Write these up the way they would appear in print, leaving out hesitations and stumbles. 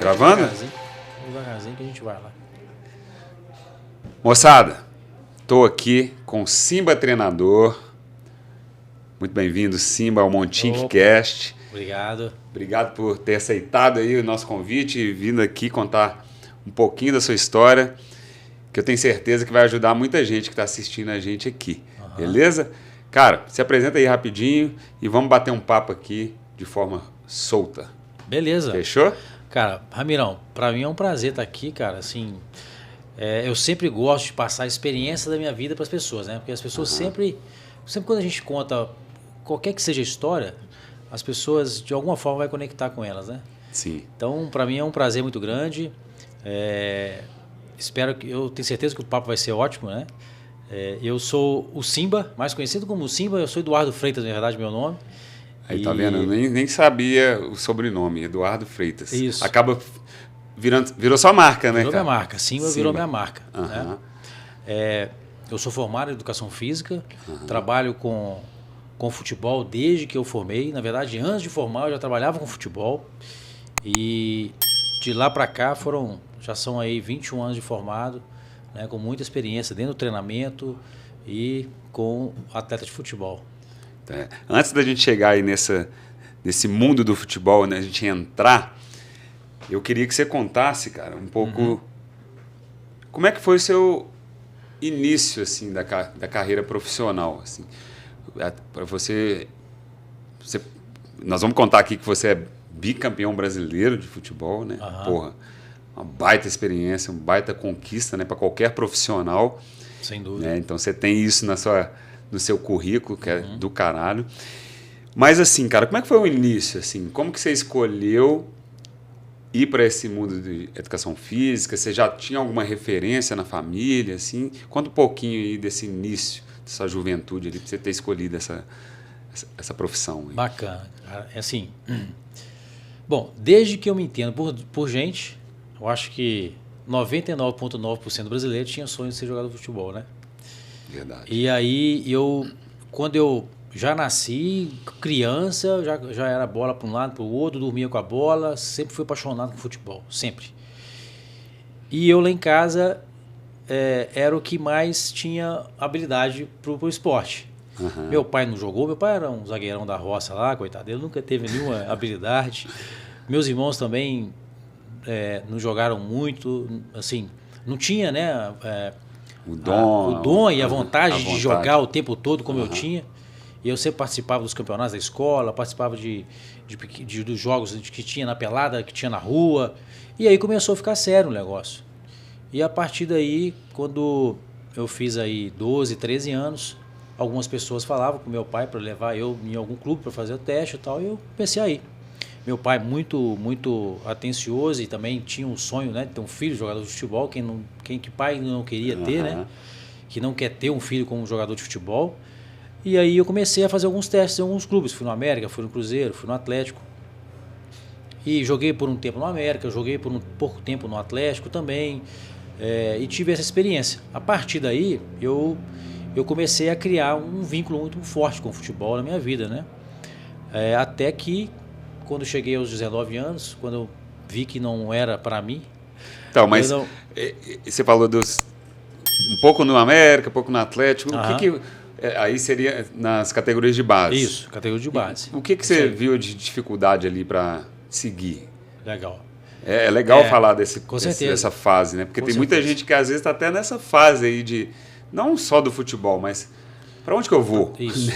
Gravando? Devagarzinho que a gente vai lá. Moçada, tô aqui com o Simba Treinador. Muito bem-vindo, Simba, ao Montink Cast. Obrigado. Obrigado por ter aceitado aí o nosso convite e vindo aqui contar um pouquinho da sua história, que eu tenho certeza que vai ajudar muita gente que está assistindo a gente aqui. Beleza? Cara, se apresenta aí rapidinho e vamos bater um papo aqui de forma solta. Beleza. Fechou? Cara, Ramirão, pra mim é um prazer estar aqui, cara. Assim, eu sempre gosto de passar a experiência da minha vida para as pessoas, né? Porque as pessoas sempre quando a gente conta qualquer que seja a história, as pessoas de alguma forma vai conectar com elas, né? Sim. Então, para mim é um prazer muito grande. Eu tenho certeza que o papo vai ser ótimo, né? Eu sou o Simba, mais conhecido como Simba. Eu sou Eduardo Freitas, na verdade, meu nome. Aí tá vendo? Eu nem sabia o sobrenome, Eduardo Freitas. Isso. Acaba virou sua marca, né, Virou cara? minha marca. Simba virou minha marca. Uhum. Né? Eu sou formado em Educação Física, trabalho com futebol desde que eu formei. Na verdade, antes de formar, eu já trabalhava com futebol. E de lá para cá já são aí 21 anos de formado, né, com muita experiência dentro do treinamento e com atleta de futebol. Antes da gente chegar aí nesse mundo do futebol, né, a gente entrar, eu queria que você contasse, cara, um pouco como é que foi o seu início assim da carreira profissional, assim. Para você, nós vamos contar aqui que você é bicampeão brasileiro de futebol, né? Porra, uma baita experiência, uma baita conquista, né, para qualquer profissional. Sem dúvida. Né? Então você tem isso no seu currículo, que é do caralho. Mas assim, cara, como é que foi o início? Assim? Como que você escolheu ir para esse mundo de educação física? Você já tinha alguma referência na família? Assim? Conta um pouquinho aí desse início, dessa juventude ali, para você ter escolhido essa profissão. Aí. Bacana, cara. É assim. Bom, desde que eu me entendo por gente, eu acho que 99,9% brasileiro tinha sonho de ser jogador de futebol, né? Verdade. E aí, quando eu já nasci, criança, já era bola para um lado, para o outro, dormia com a bola, sempre fui apaixonado por futebol, sempre. E eu lá em casa era o que mais tinha habilidade pro esporte. Meu pai não jogou, meu pai era um zagueirão da roça lá, coitado, ele nunca teve nenhuma habilidade. Meus irmãos também não jogaram muito, assim, não tinha, né? O dom e a vontade de jogar o tempo todo como eu tinha. E eu sempre participava dos campeonatos da escola, participava dos jogos que tinha na pelada, que tinha na rua. E aí começou a ficar sério o negócio. E a partir daí, quando eu fiz aí 12, 13 anos, algumas pessoas falavam com meu pai para levar eu em algum clube para fazer o teste e tal, e eu comecei a ir. Meu pai muito, muito atencioso e também tinha um sonho, né, de ter um filho jogador de futebol, que pai não queria ter, né? Que não quer ter um filho como jogador de futebol. E aí eu comecei a fazer alguns testes em alguns clubes. Fui no América, fui no Cruzeiro, fui no Atlético. E joguei por um tempo no América, joguei por um pouco tempo no Atlético também. E tive essa experiência. A partir daí, eu comecei a criar um vínculo muito forte com o futebol na minha vida, né? Até que, quando cheguei aos 19 anos, quando eu vi que não era para mim... Então, mas você falou um pouco no América, um pouco no Atlético. O que aí seria nas categorias de base? Isso, categoria de base. O que você viu de dificuldade ali para seguir? Legal. É legal falar dessa fase, né? Porque tem muita gente que às vezes está até nessa fase aí de... Não só do futebol, mas para onde que eu vou? Isso.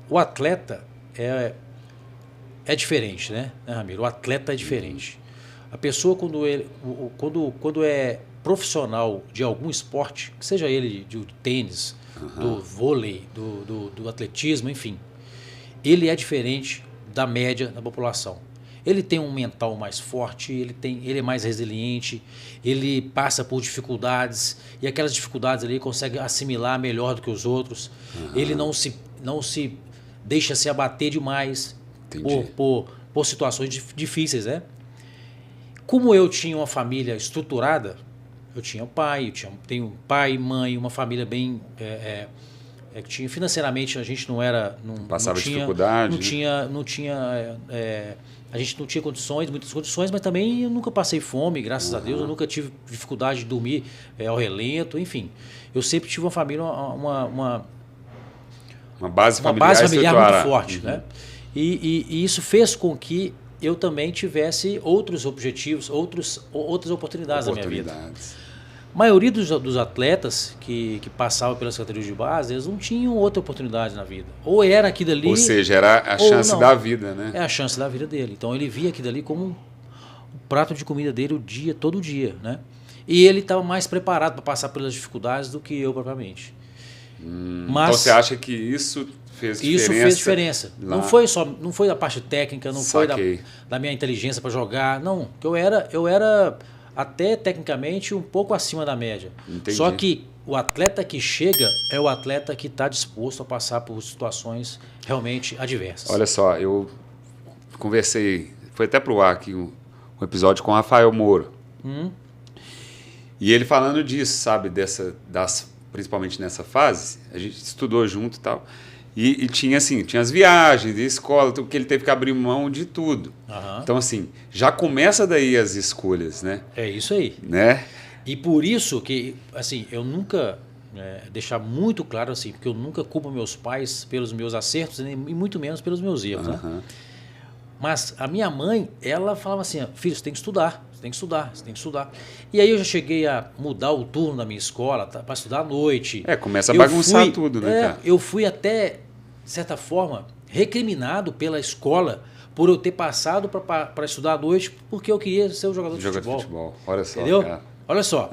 O atleta é diferente, né, Ramiro? O atleta é diferente. A pessoa, quando é profissional de algum esporte, que seja ele de tênis, do vôlei, do atletismo, enfim, ele é diferente da média da população. Ele tem um mental mais forte, ele é mais resiliente, ele passa por dificuldades e aquelas dificuldades ele consegue assimilar melhor do que os outros. Ele não se deixa se abater demais por situações difíceis, né? Como eu tinha uma família estruturada, Eu tinha pai, tenho pai, mãe, uma família bem... que tinha, financeiramente a gente não era... Passava não tinha, dificuldade? A gente não tinha muitas condições, mas também eu nunca passei fome, graças a Deus. Eu nunca tive dificuldade de dormir ao relento, enfim. Eu sempre tive uma família, uma base familiar muito forte. Né? E isso fez com que eu também tivesse outros objetivos, outras oportunidades na minha vida. A maioria dos atletas que passavam pelas categorias de base, eles não tinham outra oportunidade na vida. Ou era aquilo ali... Ou seja, era a chance da vida, né? É a chance da vida dele. Então ele via aquilo ali como um prato de comida dele todo dia, né? E ele estava mais preparado para passar pelas dificuldades do que eu propriamente. Então você acha que isso fez diferença? Isso fez diferença. Não foi da parte técnica, não foi da minha inteligência para jogar, não. Porque eu era até tecnicamente um pouco acima da média. Entendi. Só que o atleta que chega é o atleta que está disposto a passar por situações realmente adversas. Olha só, eu conversei, foi até pro ar aqui um episódio com o Rafael Moura. E ele falando disso, sabe, principalmente nessa fase, a gente estudou junto e tal. E tinha as viagens, de escola, que ele teve que abrir mão de tudo. Então, assim, já começa daí as escolhas, né? É isso aí. Né? E por isso que, assim, eu nunca... deixar muito claro, assim, porque eu nunca culpo meus pais pelos meus acertos e muito menos pelos meus erros, né? Mas a minha mãe, ela falava assim, filho, você tem que estudar, você tem que estudar, você tem que estudar. E aí eu já cheguei a mudar o turno da minha escola para estudar à noite. Começa a bagunçar tudo, né, cara? Eu fui até... de certa forma, recriminado pela escola por eu ter passado para estudar à noite porque eu queria ser um jogador de futebol. Olha só, entendeu? Cara. Olha só.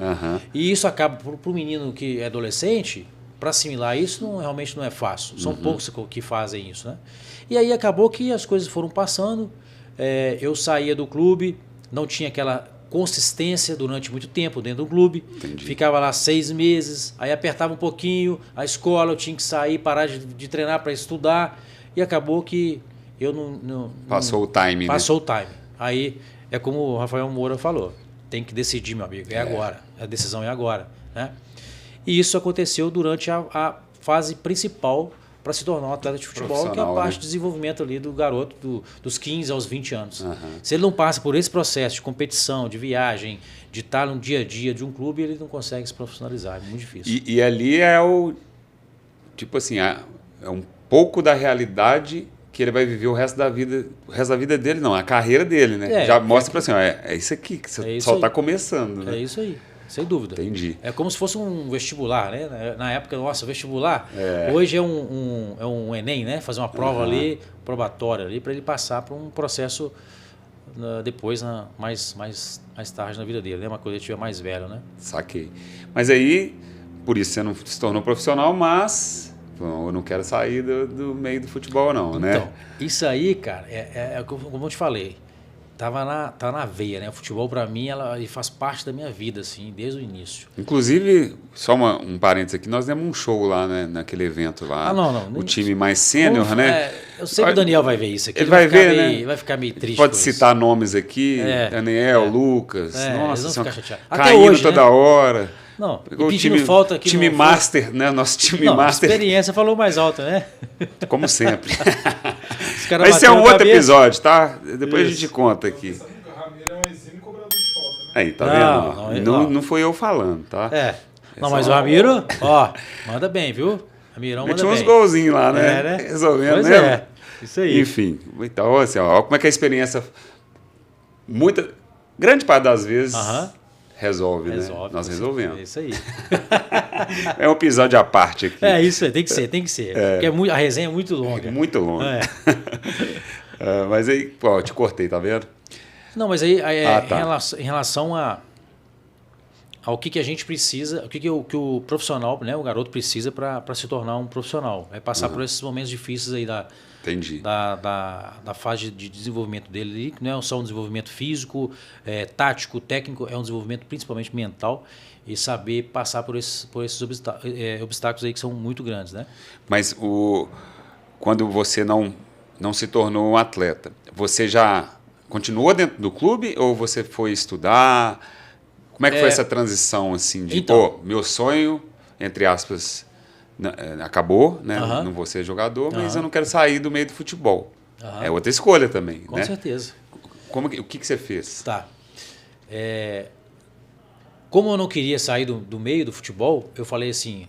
E isso acaba, para o menino que é adolescente, para assimilar isso realmente não é fácil. São poucos que fazem isso, né? E aí acabou que as coisas foram passando, eu saía do clube, não tinha aquela consistência durante muito tempo dentro do clube. Entendi. Ficava lá 6 meses, aí apertava um pouquinho, a escola eu tinha que sair, parar de treinar para estudar, e acabou que eu não Passou o time, Passou o time. Aí é como o Rafael Moura falou, tem que decidir, meu amigo, agora, a decisão é agora, né? E isso aconteceu durante a fase principal para se tornar um atleta de futebol, que é a parte de desenvolvimento ali do garoto dos 15 aos 20 anos. Se ele não passa por esse processo de competição, de viagem, de estar no dia a dia de um clube, ele não consegue se profissionalizar, é muito difícil. E ali é tipo assim, é um pouco da realidade que ele vai viver o resto da vida dele, não, a carreira dele, né? Já mostra para assim, é isso aqui, que você só está começando, né? É isso aí. Sem dúvida. Entendi. É como se fosse um vestibular, né? Na época, nossa, vestibular, hoje é um Enem, né? Fazer uma prova ali, probatória ali, para ele passar por um processo depois, mais tarde na vida dele, né? Uma coisa que tiver mais velho, né? Saquei. Mas aí, por isso você não se tornou profissional, mas eu não quero sair do meio do futebol, não, né? Então, isso aí, cara, como eu te falei, tá na veia, né? O futebol, para mim, ele faz parte da minha vida, assim, desde o início. Inclusive, só um parênteses aqui, nós demos um show lá, né, naquele evento lá. Não. O time mais sênior, né? Eu sei que o Daniel vai ver isso aqui. Ele vai ver, né? Vai ficar meio triste. Pode citar nomes aqui, Daniel, Lucas. Nossa, eles vão ficar chateados. Até caindo hoje, toda hora. Não, pegou e pedindo falta aqui. Time master, né? Nosso time master. A experiência falou mais alto, né? Como sempre. Mas esse é um outro episódio, tá? Depois a gente conta aqui. O Ramiro é um exímio cobrador de falta, né? Aí, tá vendo? Não foi eu falando, tá? Não, mas o Ramiro, manda bem, viu? Ramirão manda bem. Mete uns golzinhos lá, né? Resolvendo, pois né? Isso aí. Enfim, então, assim, ó, como é que a experiência, grande parte das vezes, resolve, né? Nós resolvemos. É isso aí. É um episódio à parte aqui. É isso aí, tem que ser. Porque a resenha é muito longa. Muito longa. Mas aí, eu te cortei, tá vendo? Não, mas aí em relação ao que a gente precisa, o que o profissional, né, o garoto precisa para se tornar um profissional. É passar por esses momentos difíceis aí da fase de desenvolvimento dele, que não é só um desenvolvimento físico, tático, técnico, é um desenvolvimento principalmente mental e saber passar por esses obstáculos aí que são muito grandes, né? Mas quando você não se tornou um atleta, você já continuou dentro do clube ou você foi estudar? Como é que foi essa transição, assim, de, Então, meu sonho, entre aspas, acabou, né? Aham. Não vou ser jogador, mas Aham. eu não quero sair do meio do futebol. Aham. É outra escolha também, Com né? certeza. O que você fez? Tá. Como eu não queria sair do meio do futebol, eu falei assim,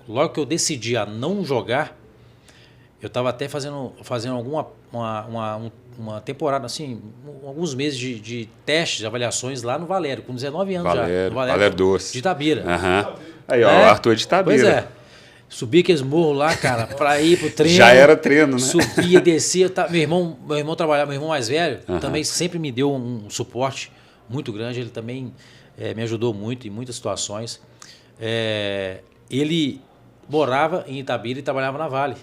logo que eu decidi a não jogar, eu estava até fazendo uma temporada, assim, alguns meses de testes, de avaliações lá no Valério, com 19 anos já. No Valério Doce. De Itabira. Aham. Aí, ó, É? o Arthur de Itabira. Pois é. Subi aqueles morros lá, cara, pra ir pro treino. Já era treino, né? Subia, descia. Meu irmão trabalhava, meu irmão mais velho, Aham. também sempre me deu um suporte muito grande. Ele também me ajudou muito em muitas situações. Ele morava em Itabira e trabalhava na Vale.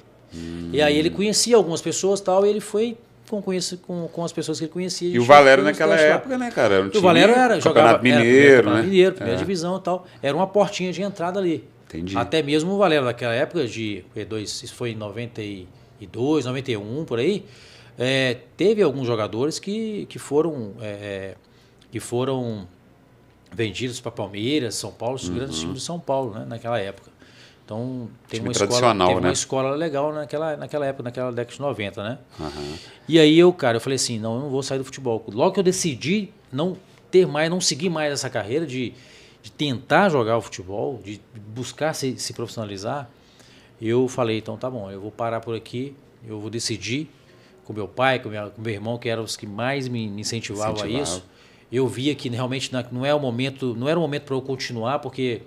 E aí ele conhecia algumas pessoas e tal, e ele foi com as pessoas que ele conhecia. E o Valério naquela época, né, cara? Era um E o Valério jogava Mineiro, Campeonato né? Mineiro, primeira divisão e tal. Era uma portinha de entrada ali. Entendi. Até mesmo o Valério naquela época isso foi em 92, 91, por aí, teve alguns jogadores que foram vendidos para Palmeiras, São Paulo, os grandes times de São Paulo, né, naquela época. Então tem Time tradicional, teve né? uma escola legal naquela época, naquela década de 90, né? Aham. E aí eu falei assim, não, eu não vou sair do futebol. Logo que eu decidi não seguir mais essa carreira de tentar jogar o futebol, de buscar se profissionalizar, eu falei, então tá bom, eu vou parar por aqui, eu vou decidir com meu pai, com meu irmão, que eram os que mais me incentivavam a isso. Eu via que realmente não era o momento para eu continuar, porque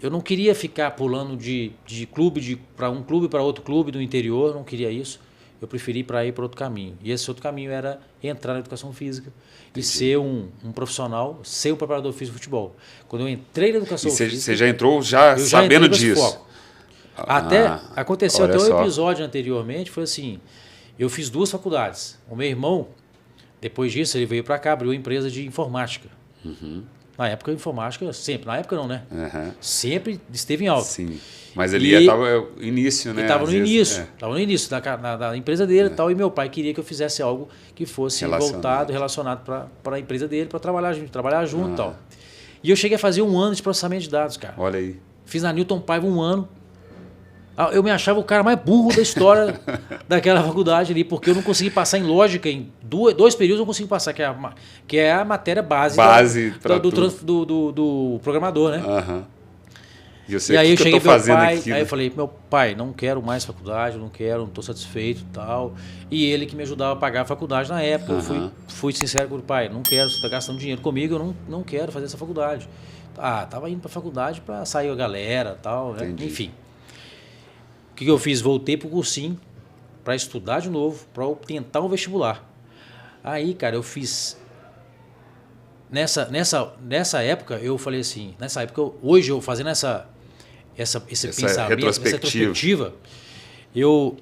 eu não queria ficar pulando de clube para um clube para outro clube do interior, eu não queria isso. Eu preferi ir para outro caminho. E esse outro caminho era entrar na educação física e ser um profissional, ser um preparador físico de futebol. Quando eu entrei na educação física... Você já entrou sabendo disso? Foco. Aconteceu até olha um só. episódio anteriormente, foi assim, eu fiz 2 faculdades. O meu irmão, depois disso, ele veio para cá, abriu uma empresa de informática. Na época, a informática, sempre, na época não, né? Aham. Sempre esteve em alta. Sim. Mas ele estava no início, né? Estava Às no vezes, início, estava no início da empresa dele e tal, e meu pai queria que eu fizesse algo que fosse relacionado para a empresa dele, para trabalhar junto e tal. E eu cheguei a fazer 1 ano de processamento de dados, cara. Olha aí. Fiz na Newton Paiva 1 ano. Eu me achava o cara mais burro da história daquela faculdade ali, porque eu não consegui passar em lógica, em 2 períodos eu não consegui passar, que é a matéria base do programador, né? Aham. E aí eu cheguei pro meu pai, aí eu falei, meu pai, não quero mais faculdade, não estou satisfeito e tal. E ele que me ajudava a pagar a faculdade na época. Eu fui sincero com o pai, não quero, você está gastando dinheiro comigo, eu não quero fazer essa faculdade. Tava indo para a faculdade para sair a galera e tal, né? Enfim. O que eu fiz? Voltei pro cursinho para estudar de novo, para tentar um vestibular. Aí, cara, eu fiz... Nessa época, eu falei assim, hoje eu fazendo esse pensamento, essa retrospectiva, eu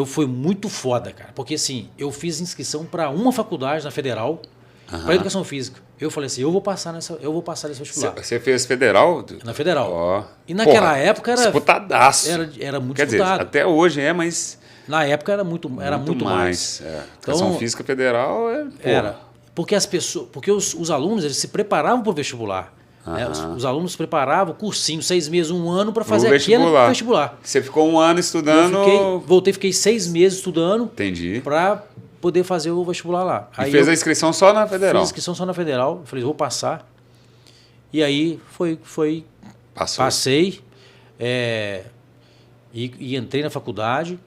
fui muito foda, cara. Porque assim, eu fiz inscrição para uma faculdade na Federal, para educação física. Eu falei assim, eu vou passar nesse vestibular. Você fez Federal? Na Federal. Ó. E naquela época era... Disputadaço. Era muito Quer disputado. dizer, até hoje mas... Na época era muito mais. Educação Física Federal era. Porque os alunos eles se preparavam para o vestibular. Né? Os alunos preparavam cursinho, 6 meses, 1 ano para fazer aquele vestibular. Você ficou 1 ano estudando... Fiquei 6 meses estudando. Entendi. Para poder fazer o vestibular lá. Aí fez a inscrição só na Federal? Fiz a inscrição só na Federal. Falei, vou passar. E aí passei. E entrei na faculdade.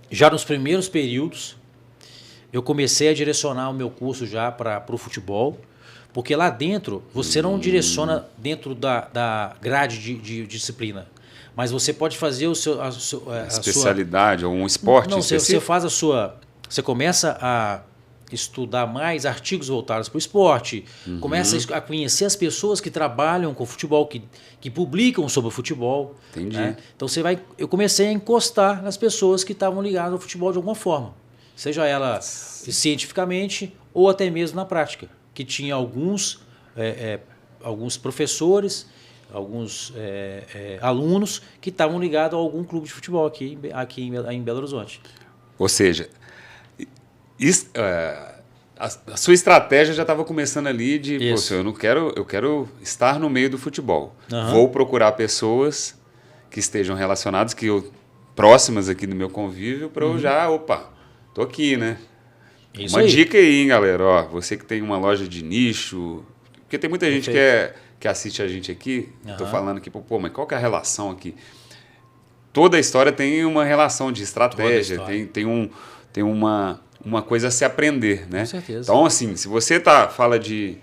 Já nos primeiros períodos, eu comecei a direcionar o meu curso já para o futebol. Porque lá dentro, você não direciona dentro da grade de disciplina. Mas você pode fazer a especialidade ou um esporte específico? Você faz você começa a estudar mais artigos voltados para o esporte, começa a conhecer as pessoas que trabalham com futebol, que publicam sobre o futebol. Entendi. Né? Então eu comecei a encostar nas pessoas que estavam ligadas ao futebol de alguma forma. Seja ela cientificamente ou até mesmo na prática. Que tinha alguns professores, alguns alunos que estavam ligados a algum clube de futebol aqui em Belo Horizonte. Ou seja, a sua estratégia já estava começando ali de, Isso. poxa, eu quero estar no meio do futebol. Aham. Vou procurar pessoas que estejam relacionadas, próximas aqui do meu convívio, para eu já, tô aqui, né? Isso Uma aí. dica aí, hein, galera? Ó, você que tem uma loja de nicho, porque tem muita gente que assiste a gente aqui, tô Aham. falando aqui, pô, mas qual que é a relação aqui? Toda a história tem uma relação de estratégia, Toda história. tem uma coisa a se aprender, né? Com certeza. Então, assim, se você fala de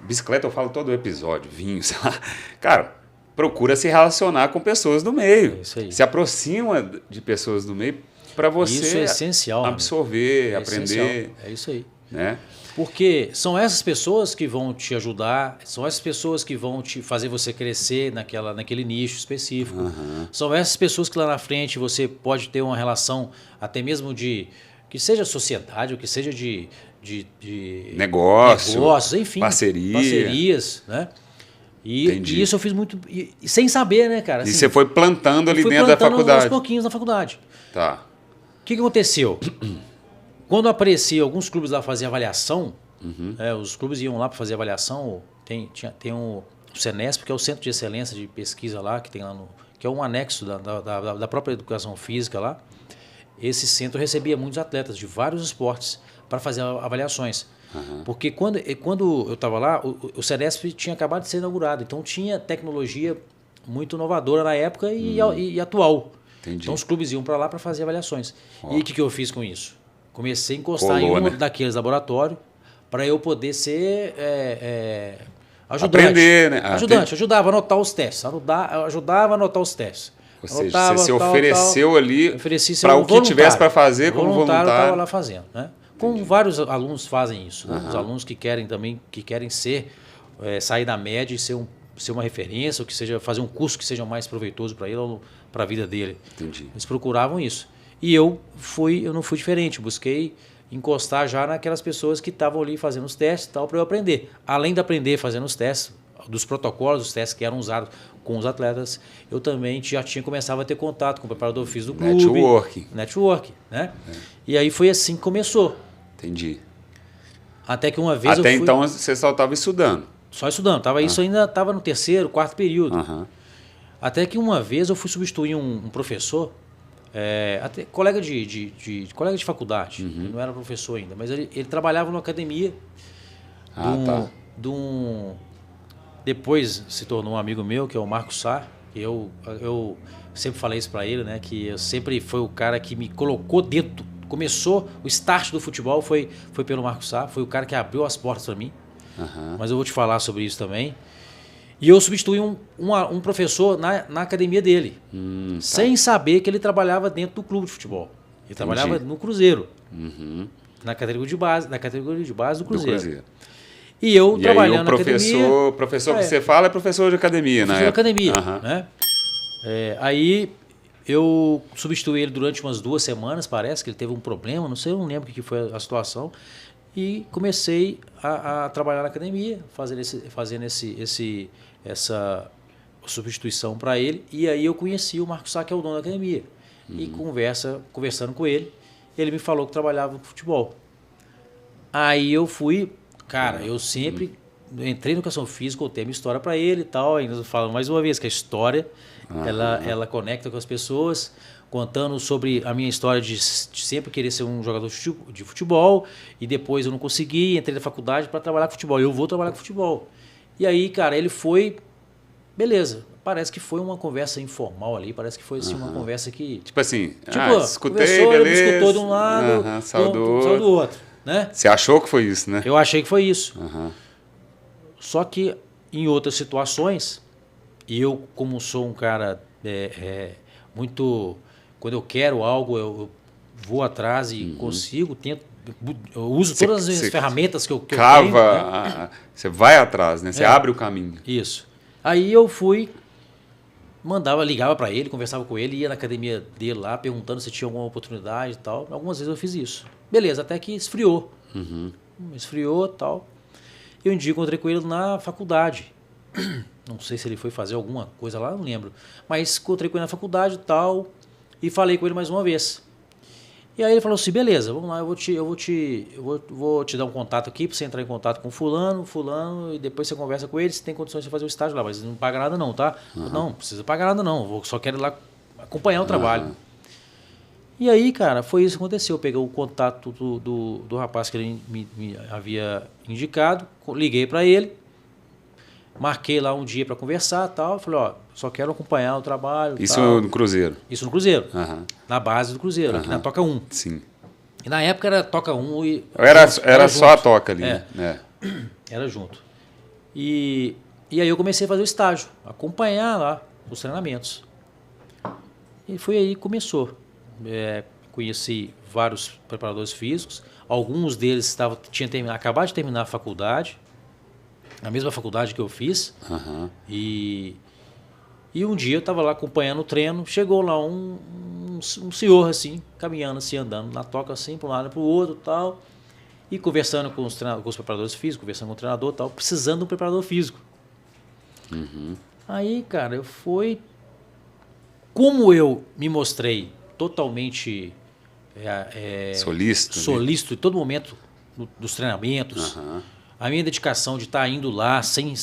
bicicleta, eu falo todo o episódio, vinho, sei lá. Cara, procura se relacionar com pessoas do meio. É isso aí. Se aproxima de pessoas do meio para você Isso é essencial, absorver, amigo. É aprender. essencial. É isso aí. Né? Porque são essas pessoas que vão te ajudar, são essas pessoas que vão te fazer você crescer naquele nicho específico. Uhum. São essas pessoas que lá na frente você pode ter uma relação até mesmo que seja sociedade, ou que seja de negócios, enfim. parcerias, né? Entendi. E isso eu fiz muito sem saber, né, cara? E Assim, você foi plantando ali fui dentro da plantando faculdade. aos pouquinhos na faculdade. Tá. O que aconteceu? Quando aparecia alguns clubes lá fazer avaliação, os clubes iam lá para fazer avaliação, tem o Senesp, que é o Centro de Excelência de Pesquisa lá, que tem lá que é um anexo da própria educação física lá. Esse centro recebia muitos atletas de vários esportes para fazer avaliações. Porque quando eu estava lá, o Senesp tinha acabado de ser inaugurado, então tinha tecnologia muito inovadora na época e atual. Entendi. Então os clubes iam para lá para fazer avaliações. E o que eu fiz com isso? Comecei a encostar Colou, em um né? daqueles laboratórios para eu poder ser ajudante. Aprender, né? Ajudava a anotar os testes. Ajudava a anotar os testes. Ou seja, você se ofereceu ali para o que tivesse para fazer como voluntário. Estava lá fazendo, né? Como vários alunos fazem isso, né? Os alunos que querem sair da média e ser uma referência, ou que seja fazer um curso que seja mais proveitoso para ele ou para a vida dele. Entendi. Eles procuravam isso. E eu não fui diferente, busquei encostar já naquelas pessoas que estavam ali fazendo os testes e tal, para eu aprender. Além de aprender fazendo os testes, dos protocolos, dos testes que eram usados com os atletas, eu também já começava a ter contato com o preparador físico do clube. Network, né? E aí foi assim que começou. Entendi. Até que uma vez Até então você só estava estudando. Só estudando. Isso ainda estava no terceiro, quarto período. Até que uma vez eu fui substituir um professor, até colega de faculdade, não era professor ainda, mas ele trabalhava numa academia depois se tornou um amigo meu, que é o Marcos Sá, que eu sempre falei isso para ele, né, que eu sempre foi o cara que me colocou dentro. Começou, o start do futebol foi pelo Marcos Sá, foi o cara que abriu as portas para mim, mas eu vou te falar sobre isso também. E eu substituí um professor na academia dele, sem saber que ele trabalhava dentro do clube de futebol. Ele trabalhava no Cruzeiro, na categoria de base do Cruzeiro. E eu trabalhando na academia... O professor que você fala é professor de academia, né? Professor de academia, né? Aí eu substituí ele durante umas 2 semanas, parece que ele teve um problema, não lembro o que foi a situação. E comecei a trabalhar na academia, fazendo essa substituição para ele. E aí eu conheci o Marcos Sá, que é o dono da academia. E conversando com ele, ele me falou que trabalhava no futebol. Aí eu fui, cara, eu sempre entrei no educação física, contei a minha história para ele e tal. Ainda falo mais uma vez que a história, ela conecta com as pessoas, contando sobre a minha história de sempre querer ser um jogador de futebol, e depois eu não consegui, entrei na faculdade para trabalhar com futebol. Eu vou trabalhar com futebol. E aí, cara, ele foi... Beleza, parece que foi uma conversa informal ali, parece que foi assim, uma conversa que... Tipo assim, escutei, beleza. Ele me escutou de um lado, saiu do outro, né? Você achou que foi isso, né? Eu achei que foi isso. Só que em outras situações, e eu como sou um cara muito... Quando eu quero algo, eu vou atrás e consigo, tento... Eu uso todas as ferramentas que eu tenho. Né? Você vai atrás, né? Você abre o caminho. Isso. Aí eu fui, ligava para ele, conversava com ele, ia na academia dele lá, perguntando se tinha alguma oportunidade e tal. Algumas vezes eu fiz isso. Beleza, até que esfriou. Esfriou e tal. E um dia encontrei com ele na faculdade. Não sei se ele foi fazer alguma coisa lá, não lembro. Mas encontrei com ele na faculdade e tal, e falei com ele mais uma vez. E aí ele falou assim, beleza, vamos lá, vou te dar um contato aqui para você entrar em contato com fulano, e depois você conversa com ele, se tem condições de fazer o estágio lá, mas não paga nada não, tá? Não precisa pagar nada não, só quero ir lá acompanhar o trabalho. E aí, cara, foi isso que aconteceu. Eu peguei o contato do rapaz que ele me havia indicado, liguei para ele, marquei lá um dia para conversar e tal. Falei, ó, só quero acompanhar o trabalho. Isso tal. no Cruzeiro? Isso no Cruzeiro. Na base do Cruzeiro, aqui na Toca 1. Sim. E na época era Toca 1 e... Era só a Toca ali, né? Era junto. E aí eu comecei a fazer o estágio, acompanhar lá os treinamentos. E foi aí que começou. Conheci vários preparadores físicos. Alguns deles tinham acabado de terminar a faculdade. A mesma faculdade que eu fiz. E um dia eu estava lá acompanhando o treino, chegou lá um senhor assim, caminhando assim, andando na toca assim, para um lado e para o outro tal, e conversando com os preparadores físicos, conversando com o treinador tal, precisando de um preparador físico. Aí, cara, como eu me mostrei totalmente solícito em todo momento dos treinamentos, a minha dedicação de estar indo lá sem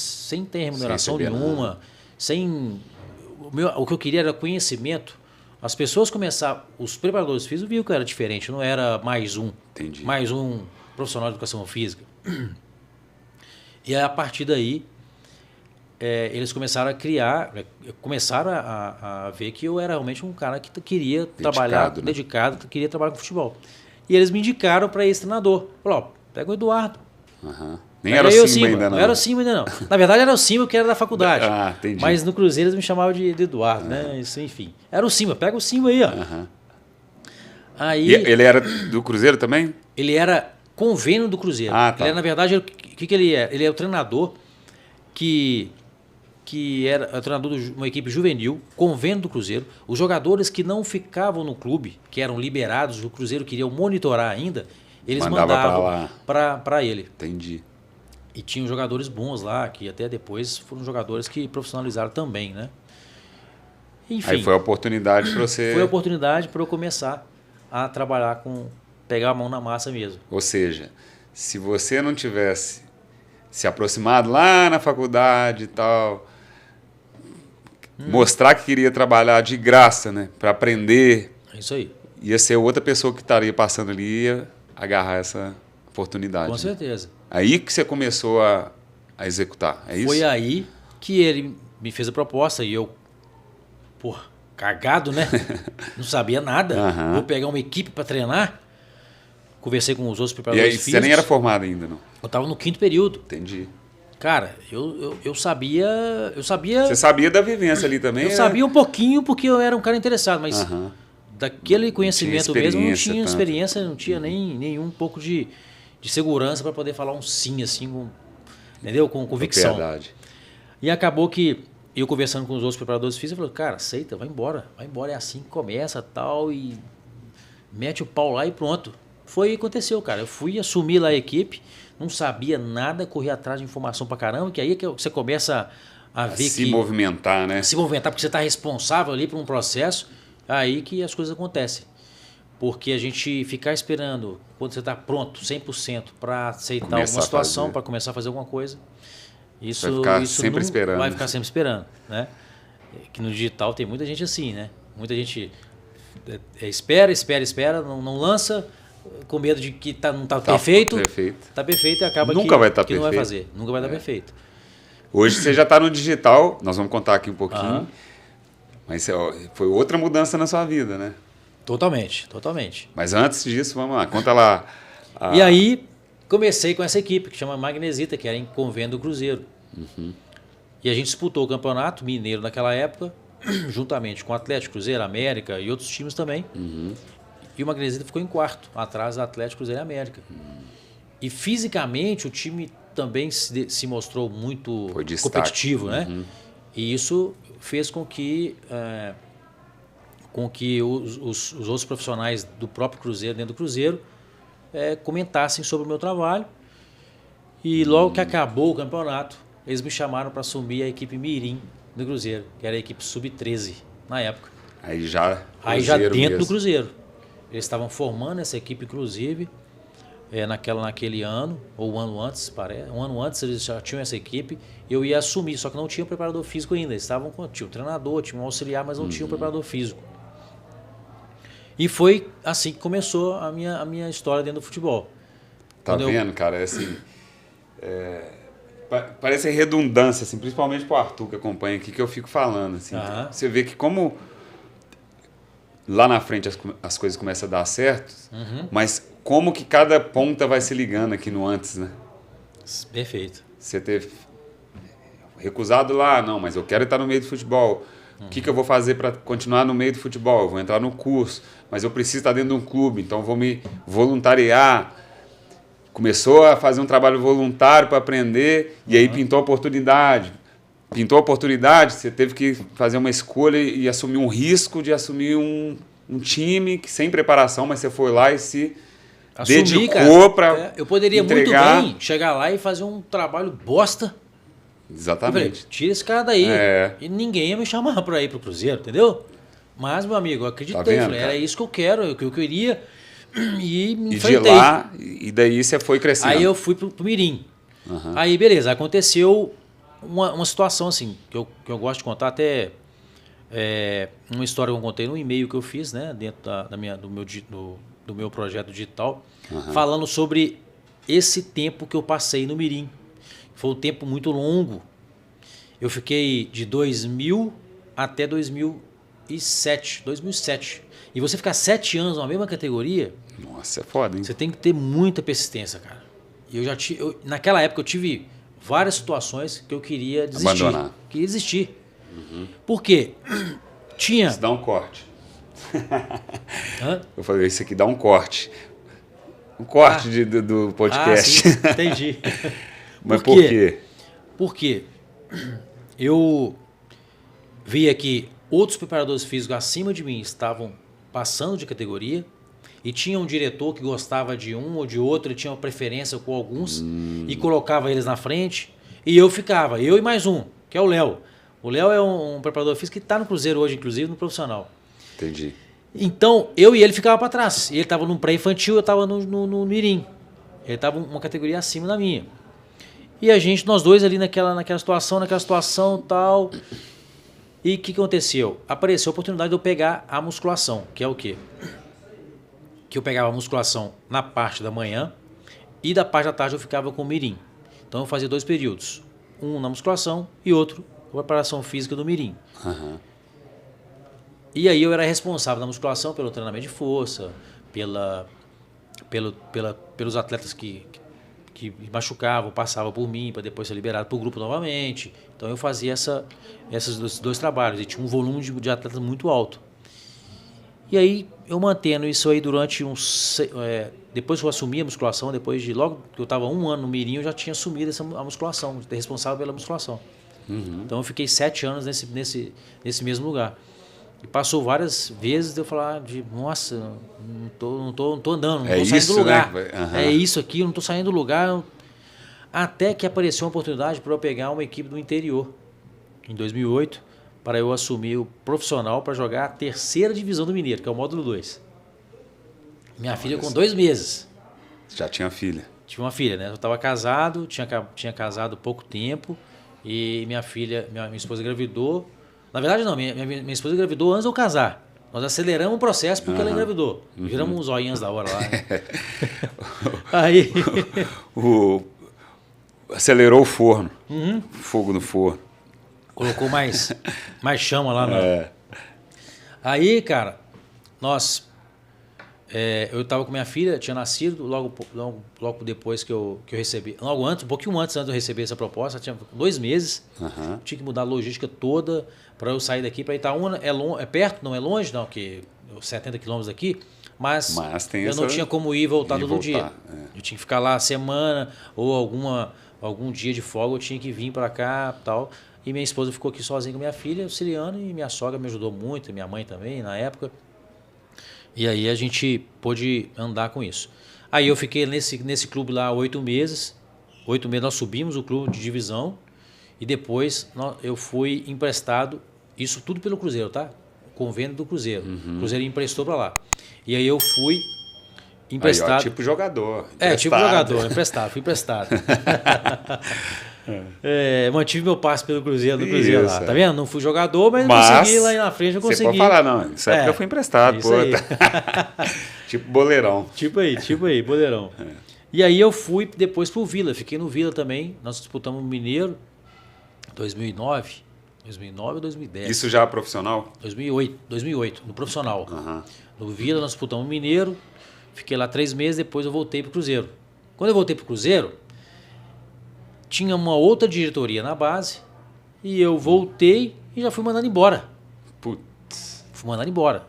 ter remuneração nenhuma, o que eu queria era conhecimento. As pessoas os preparadores físicos viram que eu era diferente, não era mais um profissional de educação física. E a partir daí, eles começaram a ver que eu era realmente um cara que queria trabalhar, dedicado, que queria trabalhar com futebol. E eles me indicaram para esse treinador. Falaram, pega o Eduardo. Nem era o Simba ainda não. Não era o Simba ainda não. Na verdade era o Simba que era da faculdade. Entendi. Mas no Cruzeiro eles me chamavam de Eduardo, né? Isso, enfim. Era o Simba, pega o Simba aí, ó. Aí, e ele era do Cruzeiro também? Ele era convênio do Cruzeiro. Tá. Ele, na verdade, o que ele é? Ele é o treinador que era o treinador de uma equipe juvenil, convênio do Cruzeiro. Os jogadores que não ficavam no clube, que eram liberados, o Cruzeiro queria monitorar ainda, eles mandavam para ele. Entendi. E tinham jogadores bons lá, que até depois foram jogadores que profissionalizaram também, né? Enfim. Aí foi a oportunidade para você... Foi a oportunidade para eu começar a trabalhar pegar a mão na massa mesmo. Ou seja, se você não tivesse se aproximado lá na faculdade e tal, mostrar que queria trabalhar de graça, né? Para aprender. É isso aí. Ia ser outra pessoa que estaria passando ali e ia agarrar essa oportunidade. Com certeza. Aí que você começou a executar, é isso? Foi aí que ele me fez a proposta e eu, cagado, né? Não sabia nada. Vou pegar uma equipe para treinar. Conversei com os outros preparadores físicos. Você nem era formado ainda, não? Eu estava no 5º período. Entendi. Cara, eu sabia... Você sabia da vivência ali também? Eu sabia um pouquinho porque eu era um cara interessado, mas daquele conhecimento mesmo eu não tinha experiência, não tinha nem um pouco de segurança para poder falar um sim, assim, entendeu? Com convicção. Verdade. E acabou que eu conversando com os outros preparadores físicos, eu falei, cara, aceita, vai embora, é assim que começa, tal, e mete o pau lá e pronto. Foi o que aconteceu, cara. Eu fui assumir lá a equipe, não sabia nada, corri atrás de informação pra caramba, que aí é que você começa a ver se movimentar, né? Se movimentar, porque você está responsável ali por um processo, aí que as coisas acontecem. Porque a gente ficar esperando, quando você está pronto, 100%, para aceitar alguma situação, para começar a fazer alguma coisa, isso vai ficar sempre esperando. Vai ficar sempre esperando, né? Que no digital tem muita gente assim, né? Muita gente espera, não lança, com medo de que não está perfeito. Está perfeito e acaba Nunca vai estar perfeito. Não vai fazer, nunca vai estar perfeito. Hoje você já está no digital, nós vamos contar aqui um pouquinho, mas foi outra mudança na sua vida, né? Totalmente. Mas antes disso, vamos lá, conta lá. E aí, comecei com essa equipe, que chama Magnesita, que era em convênio do Cruzeiro. E a gente disputou o Campeonato Mineiro naquela época, juntamente com o Atlético, Cruzeiro, América e outros times também. E o Magnesita ficou em quarto, atrás do Atlético, Cruzeiro e América. E fisicamente o time também se mostrou muito competitivo, né? E isso fez com que os outros profissionais do próprio Cruzeiro, dentro do Cruzeiro, comentassem sobre o meu trabalho. E logo que acabou o campeonato, eles me chamaram para assumir a equipe Mirim do Cruzeiro, que era a equipe Sub-13 na época. Aí já dentro do Cruzeiro. Eles estavam formando essa equipe, inclusive, naquele ano, ou um ano antes, parece. Um ano antes eles já tinham essa equipe. Eu ia assumir, só que não tinha preparador físico ainda. Eles estavam tinha um treinador, tinha um auxiliar, mas não tinha um preparador físico. E foi assim que começou a minha história dentro do futebol. Tá vendo, cara? Assim, parece redundância, assim, principalmente pro Arthur que acompanha aqui, que eu fico falando. Assim, Você vê que como lá na frente as coisas começam a dar certo, mas como que cada ponta vai se ligando aqui no antes, né? Perfeito. Você ter recusado lá, não, mas eu quero estar no meio do futebol. O que eu vou fazer para continuar no meio do futebol? Eu vou entrar no curso, mas eu preciso estar dentro de um clube, então eu vou me voluntariar. Começou a fazer um trabalho voluntário para aprender, e aí pintou a oportunidade. Pintou a oportunidade, você teve que fazer uma escolha e assumir um risco de assumir um time que, sem preparação, mas você foi lá e se dedicou para eu poderia entregar. muito bem chegar lá e fazer um trabalho bosta. Exatamente. Eu falei, tira esse cara daí. E ninguém ia me chamar para ir pro Cruzeiro, entendeu? Mas, meu amigo, eu acreditei. Tá vendo, falei, era isso que eu quero, o que eu queria. E me enfrentei. De lá, e daí você foi crescendo. Aí eu fui pro Mirim. Aí, beleza, aconteceu uma situação assim, que eu gosto de contar até uma história que eu contei no e-mail que eu fiz, né, dentro do meu projeto digital, falando sobre esse tempo que eu passei no Mirim. Foi um tempo muito longo. Eu fiquei de 2000 até 2007. E você ficar 7 anos na mesma categoria... Nossa, é foda, hein? Você tem que ter muita persistência, cara. Naquela época eu tive várias situações que eu queria desistir. Abandonar. Queria desistir. Por quê? Tinha... Isso dá um corte. Hã? Eu falei, isso aqui dá um corte. Um corte do podcast. Sim, entendi. Mas por quê? Porque eu via que outros preparadores físicos acima de mim estavam passando de categoria e tinha um diretor que gostava de um ou de outro, ele tinha uma preferência com alguns e colocava eles na frente. E eu ficava, eu e mais um, que é o Léo. O Léo é um preparador físico que está no Cruzeiro hoje, inclusive no profissional. Entendi. Então, eu e ele ficava para trás. Ele estava no pré-infantil, eu estava no Mirim. Ele estava uma categoria acima da minha. E nós dois ali naquela situação tal. E o que aconteceu? Apareceu a oportunidade de eu pegar a musculação, que é o quê? Que eu pegava a musculação na parte da manhã e da parte da tarde eu ficava com o Mirim. Então eu fazia 2 períodos. Um na musculação e outro com a preparação física do Mirim. E aí eu era responsável na musculação pelo treinamento de força, pelos atletas que machucavam, passavam por mim para depois ser liberado para o grupo novamente. Então eu fazia esses 2 trabalhos e tinha um volume de atletas muito alto. E aí eu mantendo isso aí durante depois que eu assumi a musculação, logo que eu estava 1 ano no Mirim, eu já tinha assumido a musculação, responsável pela musculação. Então eu fiquei 7 anos nesse mesmo lugar. E passou várias vezes de eu falar nossa, não tô andando, não tô saindo do lugar. Né? É isso aqui, eu não tô saindo do lugar. Até que apareceu uma oportunidade para eu pegar uma equipe do interior, em 2008, para eu assumir o profissional para jogar a 3ª divisão do Mineiro, que é o módulo 2. Minha filha com 2 meses. Já tinha filha? Tive uma filha, né? Eu estava casado, tinha casado há pouco tempo, e minha esposa engravidou. Na verdade, não, minha esposa engravidou antes de eu casar. Nós aceleramos o processo porque ela engravidou. Viramos uns olhinhos da hora lá. Né? Aí. Acelerou o forno. Fogo no forno. Colocou mais chama lá. Aí, cara, eu estava com minha filha, tinha nascido logo depois que eu recebi. Logo antes, um pouquinho antes de eu receber essa proposta, tinha 2 meses. Tinha que mudar a logística toda para eu sair daqui para Itaúna. É perto, não é longe, não, que 70 quilômetros daqui. Mas eu não tinha como ir e voltar todo dia. Eu tinha que ficar lá a semana ou algum dia de folga, eu tinha que vir para cá tal. E minha esposa ficou aqui sozinha com minha filha, auxiliando, e minha sogra me ajudou muito, minha mãe também, na época. E aí a gente pôde andar com isso. Aí eu fiquei nesse clube lá 8 meses. 8 meses nós subimos o clube de divisão. E depois eu fui emprestado, isso tudo pelo Cruzeiro, tá? convênio do Cruzeiro. O Cruzeiro me emprestou para lá. E aí eu fui emprestado. Aí, ó, tipo jogador. Tipo jogador, fui emprestado. Mantive meu passe pelo Cruzeiro, do Cruzeiro lá. Tá vendo? Não fui jogador, mas consegui lá na frente, eu consegui. Você pode falar, não. Isso é porque eu fui emprestado, pô. Aí. Tipo boleirão. Tipo aí, boleirão. E aí eu fui depois pro Vila, fiquei no Vila também. Nós disputamos o Mineiro 2009 ou 2010. Isso já profissional? 2008, no profissional. No Vila nós disputamos o Mineiro, fiquei lá 3 meses, depois eu voltei pro Cruzeiro. Quando eu voltei pro Cruzeiro, tinha uma outra diretoria na base e eu voltei e já fui mandado embora. Putz. Fui mandado embora.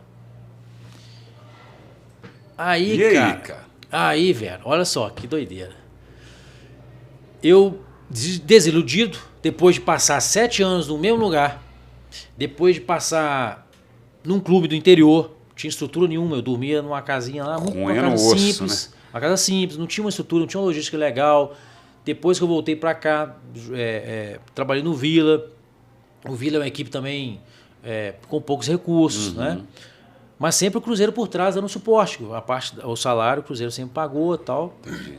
Aí, cara? Aí, velho, olha só que doideira. Eu, desiludido, depois de passar 7 anos no mesmo lugar, depois de passar num clube do interior, não tinha estrutura nenhuma, eu dormia numa casinha lá, uma casa simples, né? Uma casa simples, não tinha uma estrutura, não tinha uma logística legal. Depois que eu voltei para cá, trabalhei no Vila. O Vila é uma equipe também com poucos recursos, né? Mas sempre o Cruzeiro por trás dando suporte. O salário o Cruzeiro sempre pagou e tal. Entendi.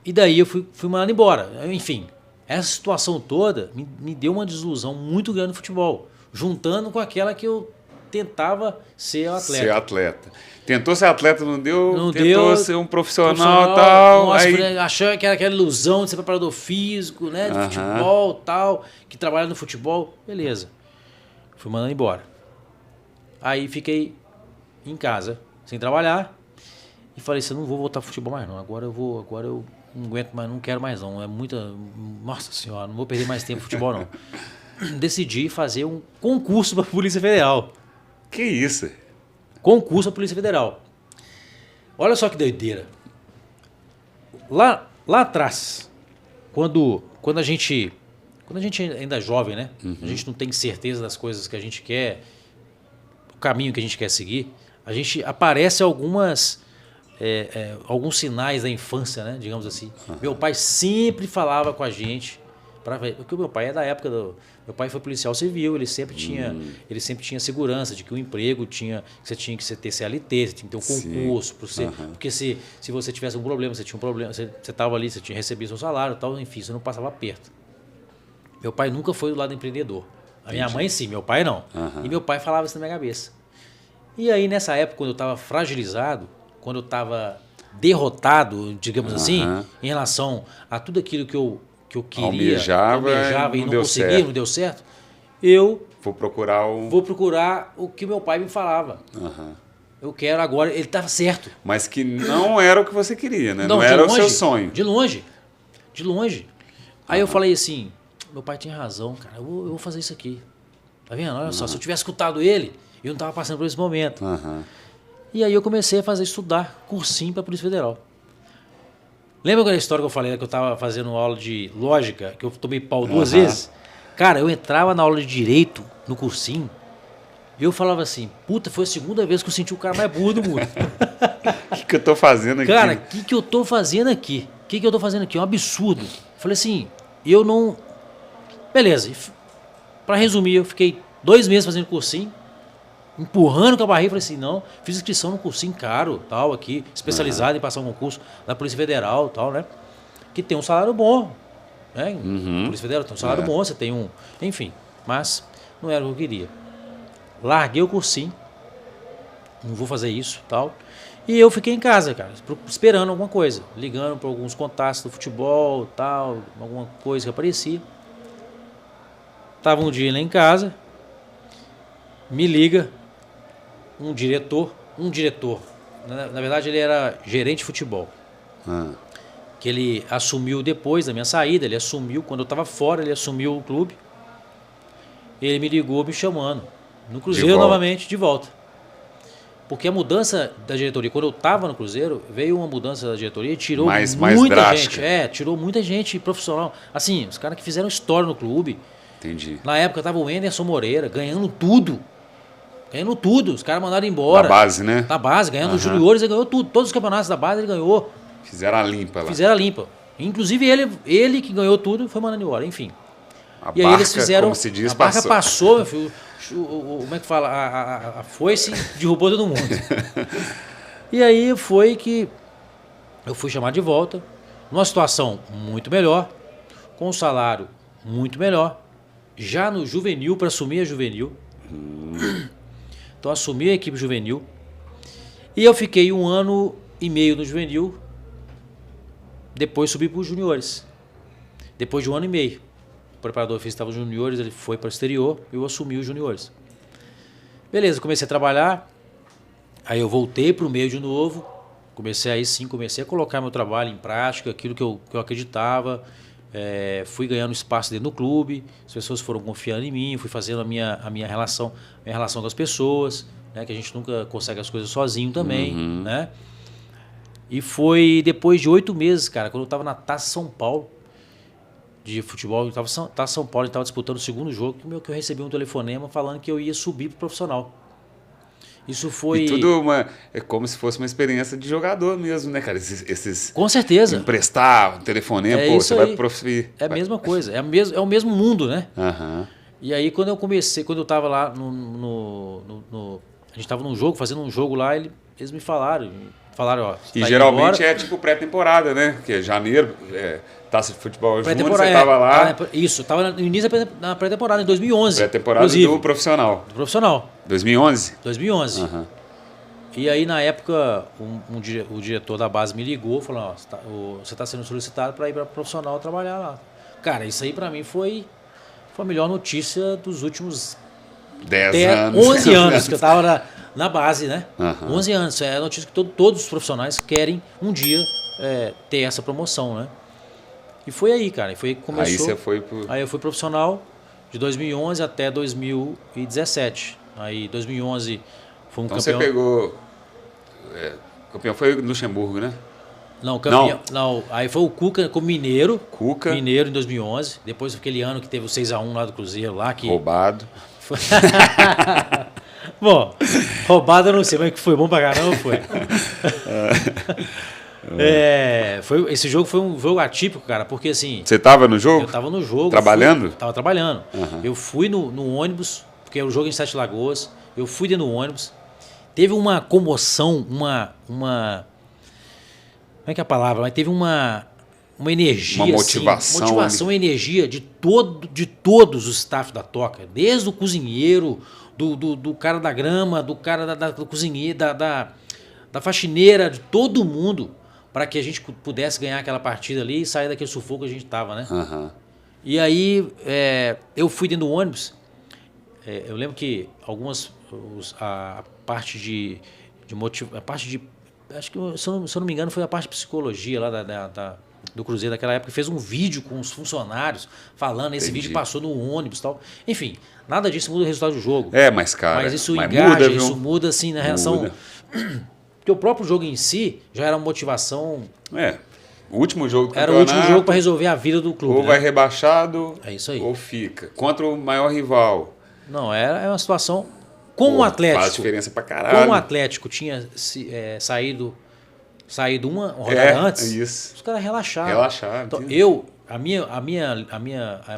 E daí eu fui mandado embora. Enfim, essa situação toda me deu uma desilusão muito grande no futebol. Juntando com aquela que eu tentava ser atleta. Tentou ser atleta, não deu? Não tentou deu, ser um profissional e tal. Nossa, aí... achando que era aquela ilusão de ser preparador físico, né? De futebol e tal, que trabalha no futebol. Beleza. Fui mandando embora. Aí fiquei em casa, sem trabalhar. E falei assim, não vou voltar pro futebol mais não. Agora eu não aguento mais, não quero mais não. É muita... Nossa senhora, não vou perder mais tempo no futebol não. Decidi fazer um concurso para a Polícia Federal. Que isso? Concurso para a Polícia Federal. Olha só que doideira. Lá atrás, quando a gente ainda é jovem, né? A gente não tem certeza das coisas que a gente quer, o caminho que a gente quer seguir, a gente aparece alguns sinais da infância, né? Digamos assim. Meu pai sempre falava com a gente, porque o meu pai é da época meu pai foi policial civil, ele sempre tinha segurança de que o emprego você tinha que ter CLT, você tinha que ter um concurso para você, porque se você tivesse um problema, você tinha um problema, você estava ali, você tinha recebido seu salário, tal, enfim, você não passava aperto. Meu pai nunca foi do lado empreendedor. A minha mãe sim, meu pai não. E meu pai falava isso na minha cabeça. E aí nessa época, quando eu estava fragilizado, quando eu estava derrotado, digamos assim, em relação a tudo aquilo que eu queria, almejava e não conseguia, não deu certo, eu vou procurar o que meu pai me falava. Eu quero agora, ele estava certo. Mas que não era o que você queria, né? Não era o seu sonho. De longe. Aí eu falei assim, meu pai tinha razão, cara, eu vou fazer isso aqui. Tá vendo? Olha só, se eu tivesse escutado ele, eu não estava passando por esse momento. E aí eu comecei a estudar cursinho para a Polícia Federal. Lembra aquela história que eu falei que eu estava fazendo aula de lógica, que eu tomei pau 2 vezes? Cara, eu entrava na aula de direito, no cursinho, e eu falava assim, puta, foi a segunda vez que eu senti o cara mais burro do mundo. O que eu tô fazendo aqui? Cara, o que eu tô fazendo aqui? É um absurdo. Falei assim, eu não... Beleza, para resumir, eu fiquei 2 meses fazendo cursinho, empurrando com a barriga, falei assim, não, fiz inscrição no cursinho caro, tal, aqui, especializado em passar um concurso da Polícia Federal, tal, né? Que tem um salário bom, né? Polícia Federal tem um salário bom, você tem um... Enfim, mas não era o que eu queria. Larguei o cursinho, não vou fazer isso, tal, e eu fiquei em casa, cara, esperando alguma coisa, ligando para alguns contatos do futebol, tal, alguma coisa que aparecia. Tava um dia lá em casa, me liga um diretor, na verdade ele era gerente de futebol, que ele assumiu depois da minha saída, quando eu estava fora, ele assumiu o clube, ele me ligou me chamando, no Cruzeiro novamente, de volta, porque a mudança da diretoria, quando eu estava no Cruzeiro, veio uma mudança da diretoria e tirou muita gente, tirou muita gente profissional, assim, os caras que fizeram história no clube. Entendi. Na época estava o Anderson Moreira ganhando tudo, os caras mandaram embora. Da base, né? Da base, ganhando os juniores, ele ganhou tudo. Todos os campeonatos da base ele ganhou. Fizeram a limpa lá. Inclusive ele que ganhou tudo foi mandando embora, enfim. E aí eles fizeram, como se diz, a barca passou, meu filho, como é que fala? A foice derrubou todo mundo. E aí foi que eu fui chamado de volta, numa situação muito melhor, com um salário muito melhor, já no juvenil, para assumir a juvenil. Então assumi a equipe juvenil. E eu fiquei 1 ano e meio no juvenil, depois subi para os juniores. Depois de 1 ano e meio. O preparador físico estava nos juniores, ele foi para o exterior e eu assumi os juniores. Beleza, comecei a trabalhar, aí eu voltei para o meio de novo, comecei a colocar meu trabalho em prática, aquilo que eu acreditava, fui ganhando espaço dentro do clube, as pessoas foram confiando em mim, fui fazendo a minha relação com as pessoas, né, que a gente nunca consegue as coisas sozinho também, né? E foi depois de 8 meses, cara, quando eu estava na Taça São Paulo, de futebol, eu estava São Paulo, estava disputando o segundo jogo, que eu recebi um telefonema falando que eu ia subir pro profissional. Isso foi... E tudo é como se fosse uma experiência de jogador mesmo, né, cara? Esses Com certeza. Emprestar um telefonema, você vai profir. É a mesma coisa, é o mesmo mundo, né? Uhum. E aí quando eu estava lá a gente estava num jogo, fazendo um jogo lá, eles me falaram, ó... E geralmente é tipo pré-temporada, né? Que é janeiro... Taça de futebol junto, você estava lá... Isso, estava no início da pré-temporada, em 2011. Pré-temporada do profissional. Do profissional. 2011? 2011. Uhum. E aí, na época, o diretor da base me ligou e falou, você está sendo solicitado para ir para profissional trabalhar lá. Cara, isso aí para mim foi a melhor notícia dos últimos 11 anos que eu estava na base, né? Uhum. 11 anos. É a notícia que todos os profissionais querem um dia ter essa promoção, né? E foi aí, cara. Começou. Aí você foi Aí eu fui profissional de 2011 até 2017. Aí 2011 foi então campeão. Você pegou... campeão foi Luxemburgo, né? Não, campeão. Não, aí foi o Cuca como Mineiro. Cuca. Mineiro em 2011. Depois aquele ano que teve o 6-1 lá do Cruzeiro lá. Roubado. Bom, roubado eu não sei, mas que foi bom pra caramba, foi. Esse jogo foi um jogo atípico, cara, porque assim... Você estava no jogo? Eu estava no jogo. Trabalhando? Estava trabalhando. Uhum. Eu fui no ônibus, porque era o jogo em Sete Lagoas, eu fui dentro do ônibus, teve uma comoção, como é que é a palavra? Mas teve uma energia, uma motivação. Assim, motivação e energia de todos os staff da Toca, desde o cozinheiro, do cara da grama, do cara do cozinheiro, da faxineira, de todo mundo, para que a gente pudesse ganhar aquela partida ali e sair daquele sufoco que a gente estava, né? Uhum. E aí eu fui dentro do ônibus, eu lembro que a parte de acho que, se eu não me engano, foi a parte de psicologia lá do Cruzeiro daquela época, que fez um vídeo com os funcionários falando, esse vídeo passou no ônibus e tal. Enfim, nada disso muda o resultado do jogo. Mas cara... Mas isso engaja, isso muda assim na relação... Porque o próprio jogo em si já era uma motivação... O último jogo do campeonato... Era o último jogo para resolver a vida do clube. Ou vai rebaixado, é isso aí. Ou fica. Contra o maior rival. Não, é uma situação... Como o Atlético... Faz diferença pra caralho. Como o Atlético tinha saído uma rodada antes, isso. Os caras relaxaram. Então, a minha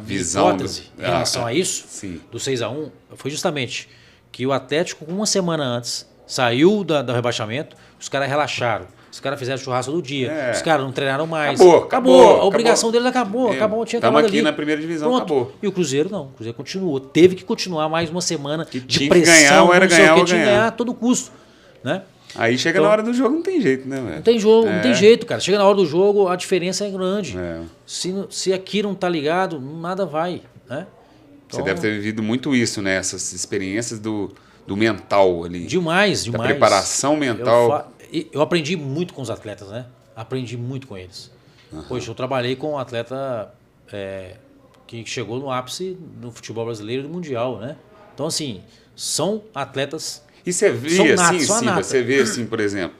visão hipótese em relação a isso, sim. Do 6-1, foi justamente que o Atlético, uma semana antes, saiu do rebaixamento, os caras relaxaram. Os caras fizeram churrasco do dia. Os caras não treinaram mais. Acabou. A obrigação deles acabou. Tinha acabado ali. Estamos aqui na primeira divisão, pronto. Acabou. E o Cruzeiro não. O Cruzeiro continuou. Teve que continuar mais uma semana que de pressão. Tinha que ganhar a todo custo. Né? Aí chega na hora do jogo, não tem jeito, né, velho? Não tem jogo, não tem jeito, cara. Chega na hora do jogo, a diferença é grande. Se aqui não tá ligado, nada vai. Né? Então, você deve ter vivido muito isso, né? Essas experiências do mental ali. Demais. Da preparação mental. Eu aprendi muito com os atletas, né? Aprendi muito com eles. Poxa, eu trabalhei com um atleta que chegou no ápice do futebol brasileiro e do mundial, né? Então, assim, são atletas... E você vê assim, Simba, você vê assim, por exemplo,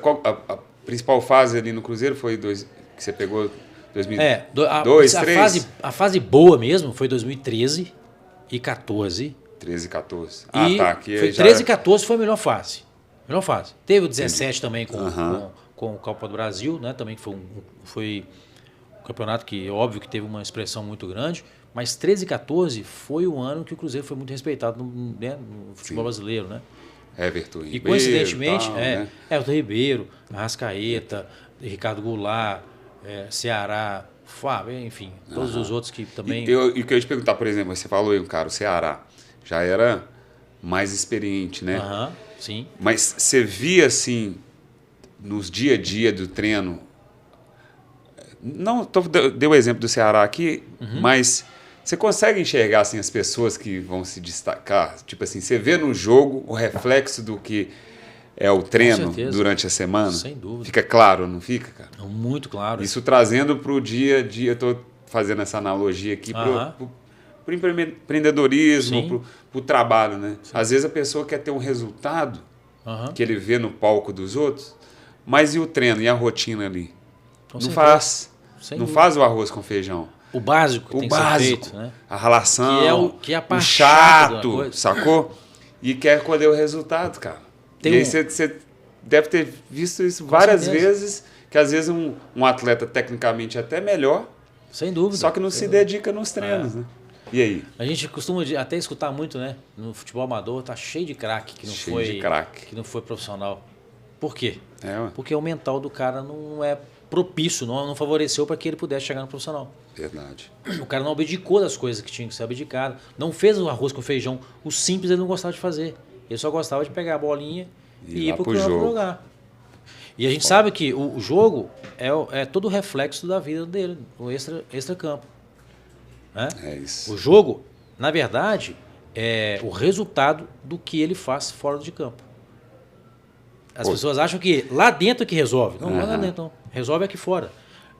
qual a principal fase ali no Cruzeiro foi que você pegou 2002, 2003? A fase boa mesmo foi 2013 e 14. 13 e 14. Foi 13 e 14 foi a melhor fase. Teve o 17 também com o Copa do Brasil, né? Também que foi um campeonato que, óbvio, que teve uma expressão muito grande. Mas 13 e 14 foi o ano que o Cruzeiro foi muito respeitado no futebol brasileiro, né? Everton Ribeiro. E coincidentemente, tal, né? Everton Ribeiro, Arrascaeta, Ricardo Goulart, Ceará, Fábio, enfim, todos os outros que também... E o que eu ia te perguntar, por exemplo, você falou aí, cara, o Ceará já era mais experiente, né? Sim. Mas você via, assim, nos dia a dia do treino... Não, dei o exemplo do Ceará aqui, mas você consegue enxergar, assim, as pessoas que vão se destacar? Tipo assim, você vê no jogo o reflexo do que é o treino durante a semana? Sem dúvida. Fica claro, não fica, cara? Muito claro. Isso trazendo para o dia a dia, eu estou fazendo essa analogia aqui para o empreendedorismo, para o trabalho, né? Sim. Às vezes a pessoa quer ter um resultado que ele vê no palco dos outros, mas e o treino, e a rotina ali? Não faz o arroz com feijão. O básico que tem que ser feito, né? A relação, que é a parte chato, sacou? E quer colher o resultado, cara. E aí você deve ter visto isso várias vezes, que às vezes um atleta tecnicamente até melhor, sem dúvida, só que não se dedica nos treinos, né? E aí? A gente costuma até escutar muito, né? No futebol amador tá cheio de craque que não foi profissional. Por quê? Porque o mental do cara não é propício, não favoreceu para que ele pudesse chegar no profissional. Verdade. O cara não abdicou das coisas que tinha que ser abdicado, não fez o arroz com feijão. O simples ele não gostava de fazer. Ele só gostava de pegar a bolinha e ir pro campo jogar. E a gente sabe que o jogo é todo o reflexo da vida dele, o extra-campo. Né? É isso. O jogo, na verdade, é o resultado do que ele faz fora de campo. As pessoas acham que lá dentro é que resolve. Não, lá dentro não. Resolve aqui fora.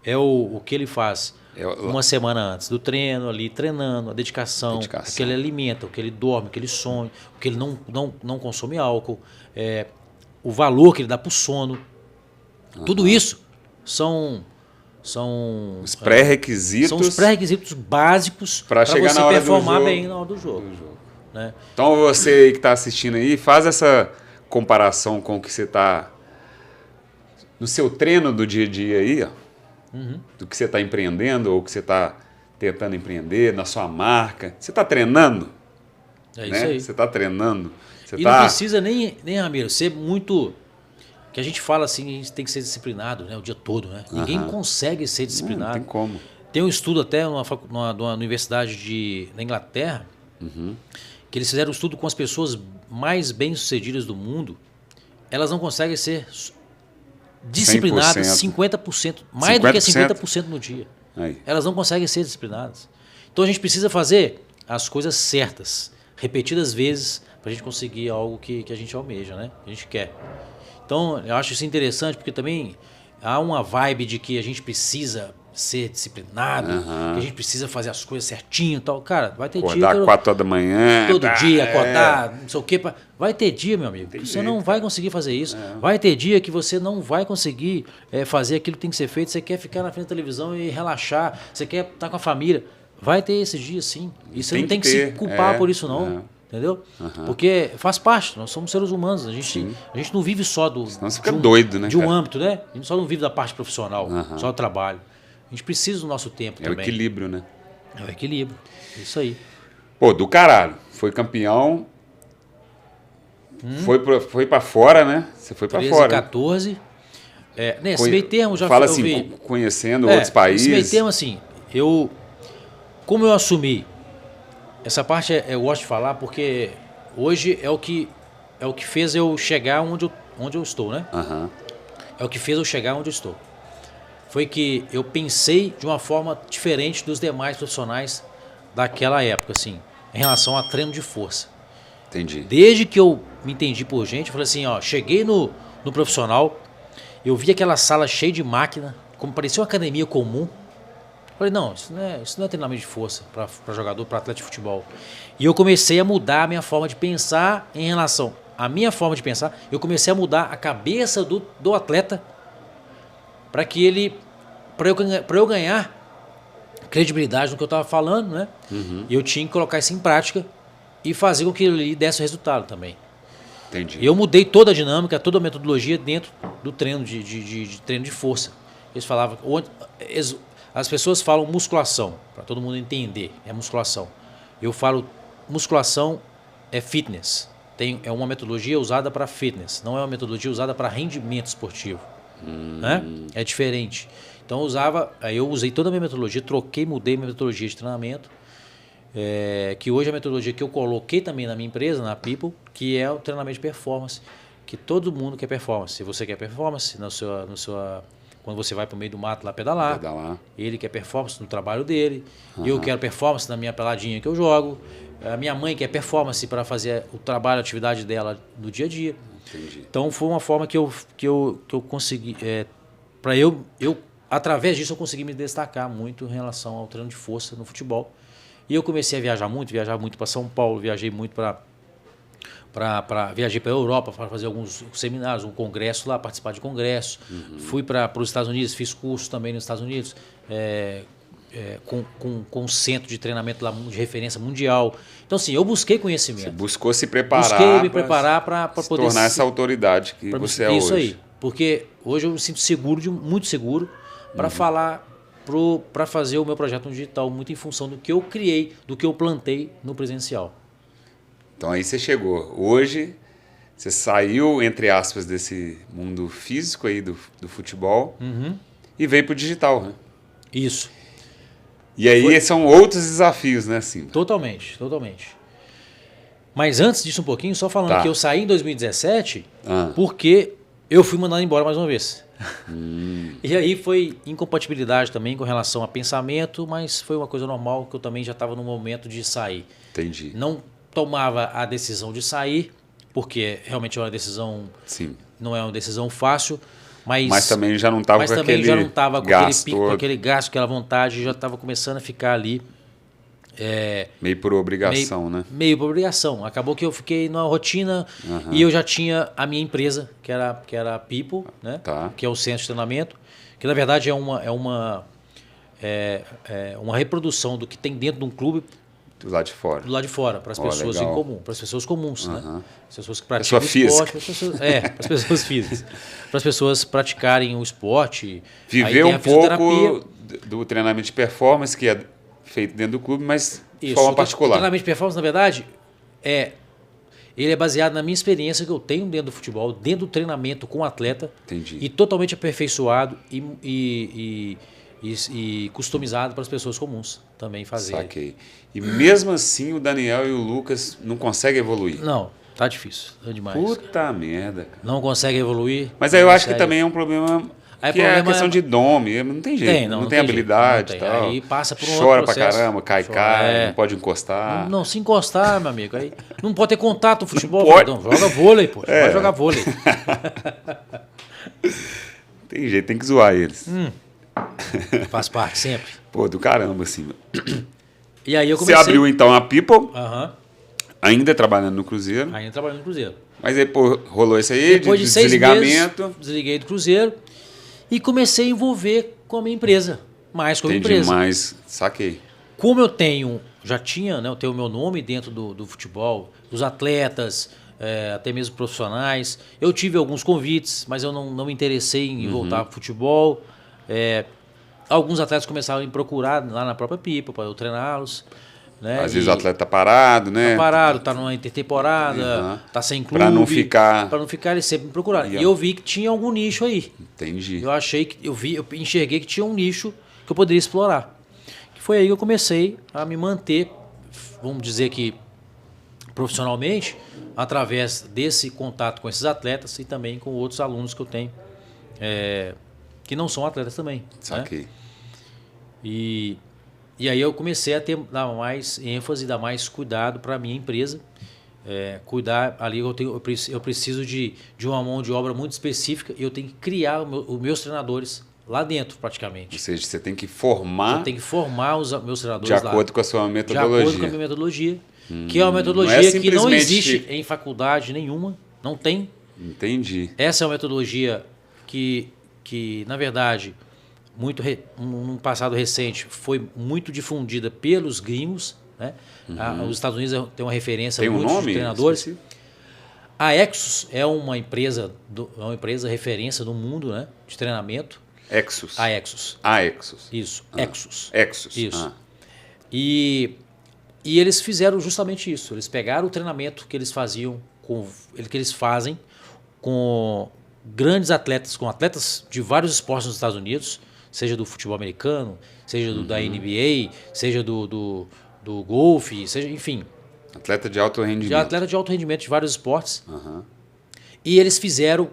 É o que ele faz uma semana antes do treino, ali treinando, a dedicação, o que ele alimenta, o que ele dorme, o que ele sonha, o que ele não consome álcool, o valor que ele dá para o sono. Tudo isso são os pré-requisitos. São os pré-requisitos básicos para você performar bem na hora do jogo. Né? Então você que está assistindo aí, faz essa comparação com o que você está no seu treino do dia a dia aí, ó, do que você está empreendendo ou que você está tentando empreender, na sua marca. Você está treinando? É isso aí. Você está treinando. Não precisa nem, Ramiro, ser muito... Que a gente fala assim, a gente tem que ser disciplinado, né, o dia todo. Né? Ninguém consegue ser disciplinado. Não tem como. Tem um estudo até numa universidade da Inglaterra, que eles fizeram um estudo com as pessoas mais bem-sucedidas do mundo. Elas não conseguem ser disciplinadas 50%, mais do que 50% no dia. Aí. Elas não conseguem ser disciplinadas. Então a gente precisa fazer as coisas certas, repetidas vezes, para a gente conseguir algo que a gente almeja, né? Que a gente quer. Então eu acho isso interessante, porque também há uma vibe de que a gente precisa ser disciplinado, que a gente precisa fazer as coisas certinho e tal. Cara, vai ter acordar dia... Acordar 4 horas da manhã. Todo dia, acordar, não sei o quê. Vai ter dia, meu amigo, que você não vai conseguir fazer isso. Vai ter dia que você não vai conseguir fazer aquilo que tem que ser feito. Você quer ficar na frente da televisão e relaxar. Você quer estar com a família. Vai ter esses dias, sim. E você não tem que se culpar por isso, não. Entendeu? Porque faz parte. Nós somos seres humanos. A gente não vive só senão você fica doido, né, de um âmbito, né? A gente só não vive da parte profissional, só do trabalho. A gente precisa do nosso tempo também. É o equilíbrio, né? É o equilíbrio. Isso aí. Pô, do caralho. Foi campeão. Foi pra fora, né? Você foi pra 13, fora. 14. Nesse meio termo já fala assim, conhecendo outros países. Nesse meio termo, assim, como eu assumi, essa parte eu gosto de falar porque hoje é o que fez eu chegar onde eu estou, né? É o que fez eu chegar onde eu estou. Foi que eu pensei de uma forma diferente dos demais profissionais daquela época, assim, em relação a treino de força. Entendi. Desde que eu me entendi por gente, eu falei assim, ó, cheguei no profissional, eu vi aquela sala cheia de máquina, como parecia uma academia comum. Eu falei, não, isso não é treinamento de força para jogador, para atleta de futebol. E eu comecei a mudar a minha forma de pensar em relação à minha forma de pensar. Eu comecei a mudar a cabeça do atleta para eu ganhar credibilidade no que eu estava falando, né? E eu tinha que colocar isso em prática e fazer com que ele desse o resultado também. Entendi. E eu mudei toda a dinâmica, toda a metodologia dentro do treino de treino de força. Eles falavam, As pessoas falam musculação, para todo mundo entender, é musculação. Eu falo musculação é fitness. É uma metodologia usada para fitness, não é uma metodologia usada para rendimento esportivo. Né? É diferente. Então eu usei toda a minha metodologia, mudei minha metodologia de treinamento, que hoje é a metodologia que eu coloquei também na minha empresa, na People, que é o treinamento de performance, que todo mundo quer performance. Se você quer performance quando você vai para o meio do mato lá pedalar, ele quer performance no trabalho dele, eu quero performance na minha peladinha que eu jogo, a minha mãe quer performance para fazer o trabalho, a atividade dela no dia a dia. Entendi. Então foi uma forma que eu consegui, através disso eu consegui me destacar muito em relação ao treino de força no futebol. E eu comecei a viajar muito para São Paulo, viajei muito viajei para a Europa para fazer alguns seminários, um congresso lá, participar de congresso. Fui para os Estados Unidos, fiz curso também nos Estados Unidos, com um centro de treinamento lá de referência mundial. Então, assim, eu busquei conhecimento. Você buscou se preparar. Busquei me preparar para poder tornar essa autoridade que você é hoje. Isso aí. Porque hoje eu me sinto muito seguro para falar, para fazer o meu projeto no digital, muito em função do que eu criei, do que eu plantei no presencial. Então aí você chegou. Hoje você saiu, entre aspas, desse mundo físico aí do futebol e veio para o digital, né? Isso. E aí são outros desafios, né, Simba? Totalmente. Mas antes disso um pouquinho, só falando que eu saí em 2017 porque eu fui mandado embora mais uma vez. E aí foi incompatibilidade também com relação a pensamento, mas foi uma coisa normal que eu também já estava no momento de sair. Entendi. Não tomava a decisão de sair, porque realmente é uma decisão, não é uma decisão fácil, mas também já não estava com aquele gasto, aquela vontade, já estava começando a ficar ali. Meio por obrigação, né? Meio por obrigação. Acabou que eu fiquei numa rotina e eu já tinha a minha empresa, que era a People, né? Que é o centro de treinamento, que na verdade é uma reprodução do que tem dentro de um clube. Do lado de fora. Para as pessoas em comum, para as pessoas comuns, né? As pessoas que praticam o esporte. Para as pessoas físicas. Para as pessoas praticarem o esporte. Viver um pouco do treinamento de performance, que é feito dentro do clube, mas de forma particular. O treinamento de performance, na verdade, ele é baseado na minha experiência que eu tenho dentro do futebol, dentro do treinamento com o atleta. Entendi. E totalmente aperfeiçoado e customizado para as pessoas comuns também fazer. Saquei. E mesmo assim o Daniel e o Lucas não conseguem evoluir? Não, tá difícil. É demais. Puta merda, cara. Não consegue evoluir. Mas aí eu acho que também é um problema que é a questão de nome. Não tem jeito. Não tem habilidade e tal. Aí passa por um Chora outro pra caramba, cai, não pode encostar. Não, se encostar, meu amigo. Aí não pode ter contato no futebol. Não, joga vôlei, pô. Vai jogar vôlei. Tem jeito, tem que zoar eles. Faz parte, sempre. Pô, do caramba, assim. E aí eu comecei... Você abriu, então, a People, ainda trabalhando no Cruzeiro. Ainda trabalhando no Cruzeiro. Mas depois rolou isso aí, depois de 6 desligamento. Meses, desliguei do Cruzeiro e comecei a envolver com a minha empresa. Mais com a minha empresa. Mais, saquei. Como já tinha, né, eu tenho o meu nome dentro do futebol, dos atletas, até mesmo profissionais. Eu tive alguns convites, mas eu não me interessei em voltar para o futebol. Alguns atletas começaram a me procurar lá na própria Pipa para eu treiná-los. Né? Às vezes o atleta tá parado, né? Tá parado, tá numa intertemporada, tá sem clube. Para não ficar, eles sempre me procuraram. E eu vi que tinha algum nicho aí. Entendi. Eu enxerguei que tinha um nicho que eu poderia explorar. Que foi aí que eu comecei a me manter, vamos dizer que profissionalmente, através desse contato com esses atletas e também com outros alunos que eu tenho. Que não são atletas também. Saquei. Né? E aí eu comecei a dar mais ênfase, dar mais cuidado para a minha empresa. Cuidar ali, eu preciso de uma mão de obra muito específica e eu tenho que criar os meus treinadores lá dentro, praticamente. Ou seja, você tem que formar... Eu tenho que formar os meus treinadores de acordo com a sua metodologia. De acordo com a minha metodologia. Que é uma metodologia que não existe em faculdade nenhuma. Não tem. Entendi. Essa é uma metodologia que na verdade, num passado recente, foi muito difundida pelos gringos. Né? Os Estados Unidos têm uma referência muito de treinadores. Esqueci. A Exos é uma empresa referência no mundo, né, de treinamento. Exus. Aexus. Aexus. Isso, Ah. Exus. Exus. Isso. Ah. E eles fizeram justamente isso. Eles pegaram o treinamento que eles faziam, que eles fazem com grandes atletas, com atletas de vários esportes nos Estados Unidos, seja do futebol americano, seja da NBA, seja do golfe, seja, enfim. Atleta de alto rendimento. De atleta de alto rendimento de vários esportes. Aham. E eles fizeram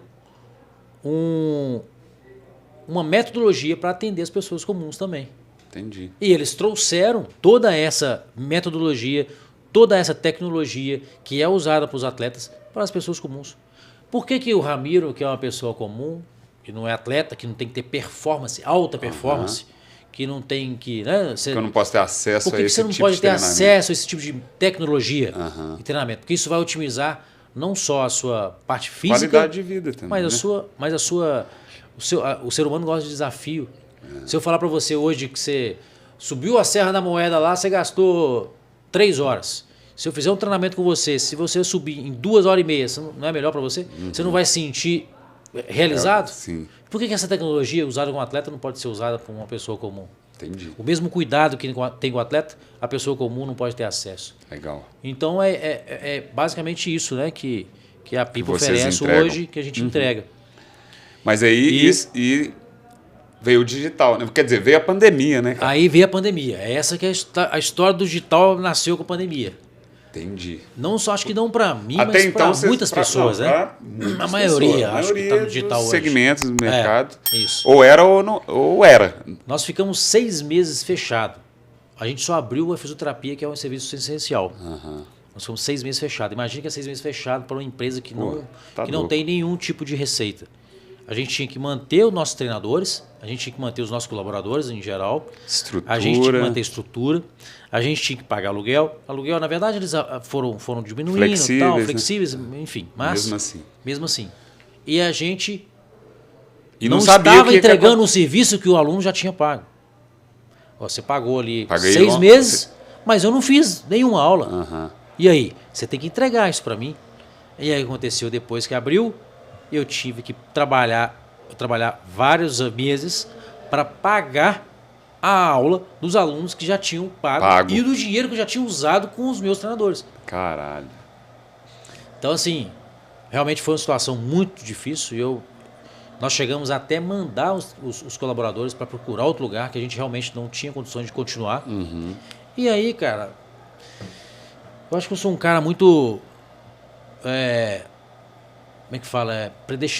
uma metodologia para atender as pessoas comuns também. Entendi. E eles trouxeram toda essa metodologia, toda essa tecnologia que é usada para os atletas, para as pessoas comuns. Por que o Ramiro, que é uma pessoa comum, que não é atleta, que não tem que ter performance, alta performance, que não tem que... Né, Porque eu não posso ter acesso por a que esse você não tipo pode de ter treinamento? acesso a esse tipo de tecnologia Aham. e treinamento? Porque isso vai otimizar não só a sua parte física, Qualidade de vida também, mas né? o ser humano gosta de desafio. Se eu falar para você hoje que você subiu a Serra da Moeda lá, você gastou 3 horas. Se eu fizer um treinamento com você, se você subir em 2 horas e meia, não é melhor para você? Você não vai se sentir realizado? Sim, Por que essa tecnologia usada com um atleta não pode ser usada por uma pessoa comum? entendi. O mesmo cuidado que tem com o atleta, a pessoa comum não pode ter acesso. Legal. Então é basicamente isso, né, que a Pipa vocês oferece entregam. hoje, que a gente entrega. Mas aí e veio o digital, né? Quer dizer, veio a pandemia, né, cara? Aí veio a pandemia. Essa que é a história do digital nasceu com a pandemia. Entendi. Não só acho que não para mim, Até mas então, para muitas pessoas, né? Muitas A maioria, pessoas. acho que está no digital dos hoje. segmentos do mercado. Isso. Ou era ou era. Nós ficamos 6 meses fechados. A gente só abriu a fisioterapia, que é um serviço essencial. Aham. Nós ficamos 6 meses fechados. Imagina que é 6 meses fechado para uma empresa que não louco. tem nenhum tipo de receita. A gente tinha que manter os nossos treinadores, a gente tinha que manter os nossos colaboradores em geral, Estrutura. a gente tinha que manter a estrutura, a gente tinha que pagar aluguel. Aluguel, na verdade, eles foram diminuindo, flexíveis, enfim. Mas, Mesmo assim. E a gente E não sabia estava que entregando um serviço que o aluno já tinha pago. Ó, você pagou ali Paguei 6 meses, mas eu não fiz nenhuma aula. Aham. E aí? Você tem que entregar isso para mim. E aí aconteceu depois que abriu, eu tive que trabalhar vários meses para pagar a aula dos alunos que já tinham pago e do dinheiro que eu já tinha usado com os meus treinadores. Caralho. Então, assim, realmente foi uma situação muito difícil. Nós chegamos até mandar os colaboradores para procurar outro lugar, que a gente realmente não tinha condições de continuar. Uhum. E aí, cara, eu acho que eu sou um cara muito... como é que fala?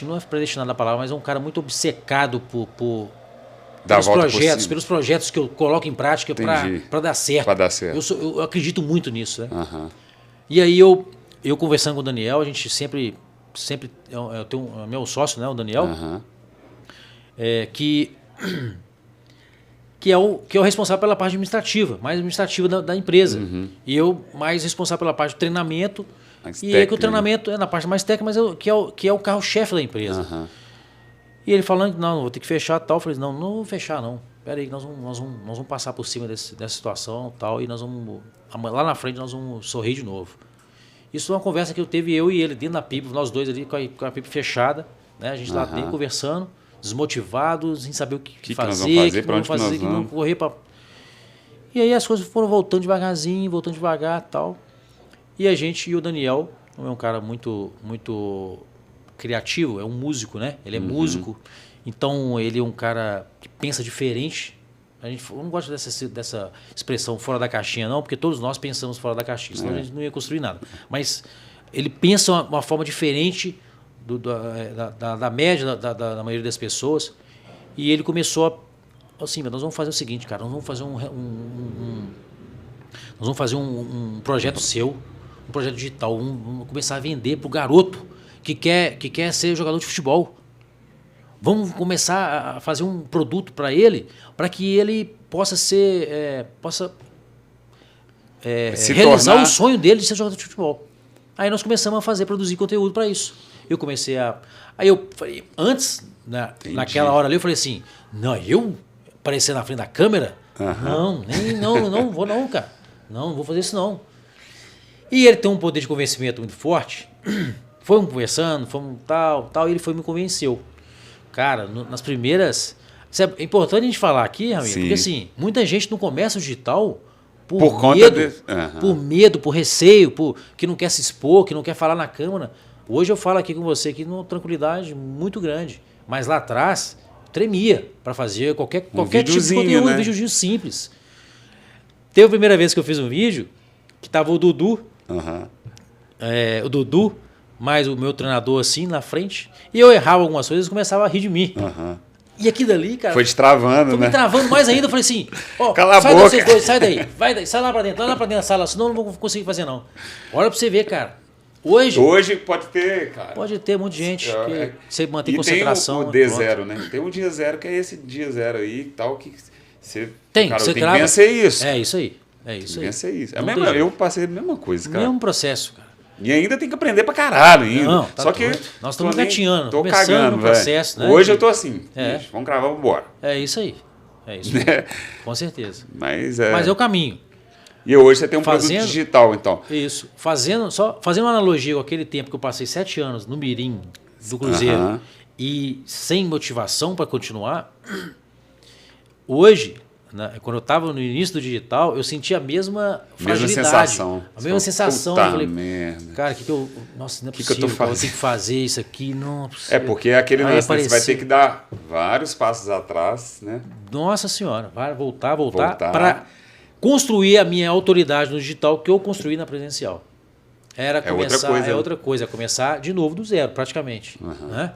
Não é predestinado a palavra, mas é um cara muito obcecado pelos projetos que eu coloco em prática para dar certo. Para dar certo. Eu acredito muito nisso, né? Uhum. E aí eu conversando com o Daniel, a gente sempre eu tenho meu sócio, né, o Daniel, que é o responsável pela parte administrativa, mais administrativa da empresa. Uhum. E eu mais responsável pela parte do treinamento. Mais E aí que o treinamento é na parte mais técnica, mas que é o carro-chefe da empresa. Uhum. E ele falando que não vou ter que fechar tal. Eu falei, não vou fechar não. Espera aí, nós vamos passar por cima dessa situação tal, e nós vamos, lá na frente nós vamos sorrir de novo. Isso é uma conversa que eu teve eu e ele dentro da Pipa, nós dois ali com a Pipa fechada, né? A gente lá dentro conversando, desmotivados, sem saber o que fazer, o que vamos fazer, que não correr para... E aí as coisas foram voltando devagarzinho, voltando devagar tal. E o Daniel é um cara muito, muito criativo, é um músico, né? Ele é músico, então ele é um cara que pensa diferente. Eu não gosto dessa expressão fora da caixinha, não, porque todos nós pensamos fora da caixinha, senão a gente não ia construir nada. Mas ele pensa uma forma diferente da média da maioria das pessoas. E ele começou assim, nós vamos fazer o seguinte, cara, nós vamos fazer um projeto seu, um projeto digital, vamos começar a vender para o garoto que quer ser jogador de futebol. Vamos começar a fazer um produto para ele, para que ele possa realizar o sonho dele de ser jogador de futebol. Aí nós começamos a produzir conteúdo para isso. Eu comecei Aí eu falei, antes, naquela hora ali, eu falei assim, não, eu aparecer na frente da câmera? Não vou não, cara. Não vou fazer isso não. E ele tem um poder de convencimento muito forte. Fomos conversando, fomos tal, e ele me convenceu. Cara, nas primeiras Isso é importante a gente falar aqui, Ramiro, Sim. porque assim, muita gente não começa o digital Por conta medo, Aham. por medo, por receio, que não quer se expor, que não quer falar na câmera. Hoje eu falo aqui com você aqui numa tranquilidade muito grande. Mas lá atrás, tremia para fazer qualquer tipo de videozinho, conteúdo, né? um videozinho simples. Teve a primeira vez que eu fiz um vídeo, que tava o Dudu, Aham. mais o meu treinador assim na frente, e eu errava algumas coisas e começava a rir de mim. Aham. E aqui dali, cara, Foi destravando, foi né? me travando mais ainda. Eu falei assim, ó, Cala a sai boca. daí, vocês dois, sai daí, vai daí, sai lá pra dentro da sala, senão eu não vou conseguir fazer não. Olha pra você ver, cara. Hoje pode ter, cara. Pode ter um monte de gente que você mantém E concentração. tem o D0, né? Tem um dia zero que é esse dia zero aí e tal, que você... Tem, cara, você tem crava. que vencer isso. É isso aí. É isso Tem que aí. vencer isso. Não Mesmo, tem jeito. eu passei a mesma coisa, cara. Mesmo processo, cara. E ainda tem que aprender pra caralho ainda. Não, tá Só que doido. Nós estamos tô nem- gatinhando, Tô começando cagando, no velho. processo, né? Hoje eu tô assim. É. Bicho, vamos cravar, vamos embora. É isso aí. É isso aí. Com certeza. Mas Mas é o caminho. E hoje você tem um Fazendo- produto digital, então. Isso. Fazendo uma analogia com aquele tempo que eu passei 7 anos no Mirim do Cruzeiro Aham. e sem motivação para continuar, hoje, né, quando eu estava no início do digital, eu senti a mesma fragilidade. sensação. A mesma sensação. Puta Eu falei, merda. cara, nossa, não é Que eu tô possível, eu fazendo? tenho que fazer isso aqui, não é É possível. porque é aquele Aí lance, né? Você vai apareceu- ter que dar vários passos atrás, né? Nossa senhora, vai voltar Voltar. para construir a minha autoridade no digital que eu construí na presencial. Era É começar, outra coisa. é outra coisa, começar de novo do zero, praticamente. Aham. Né?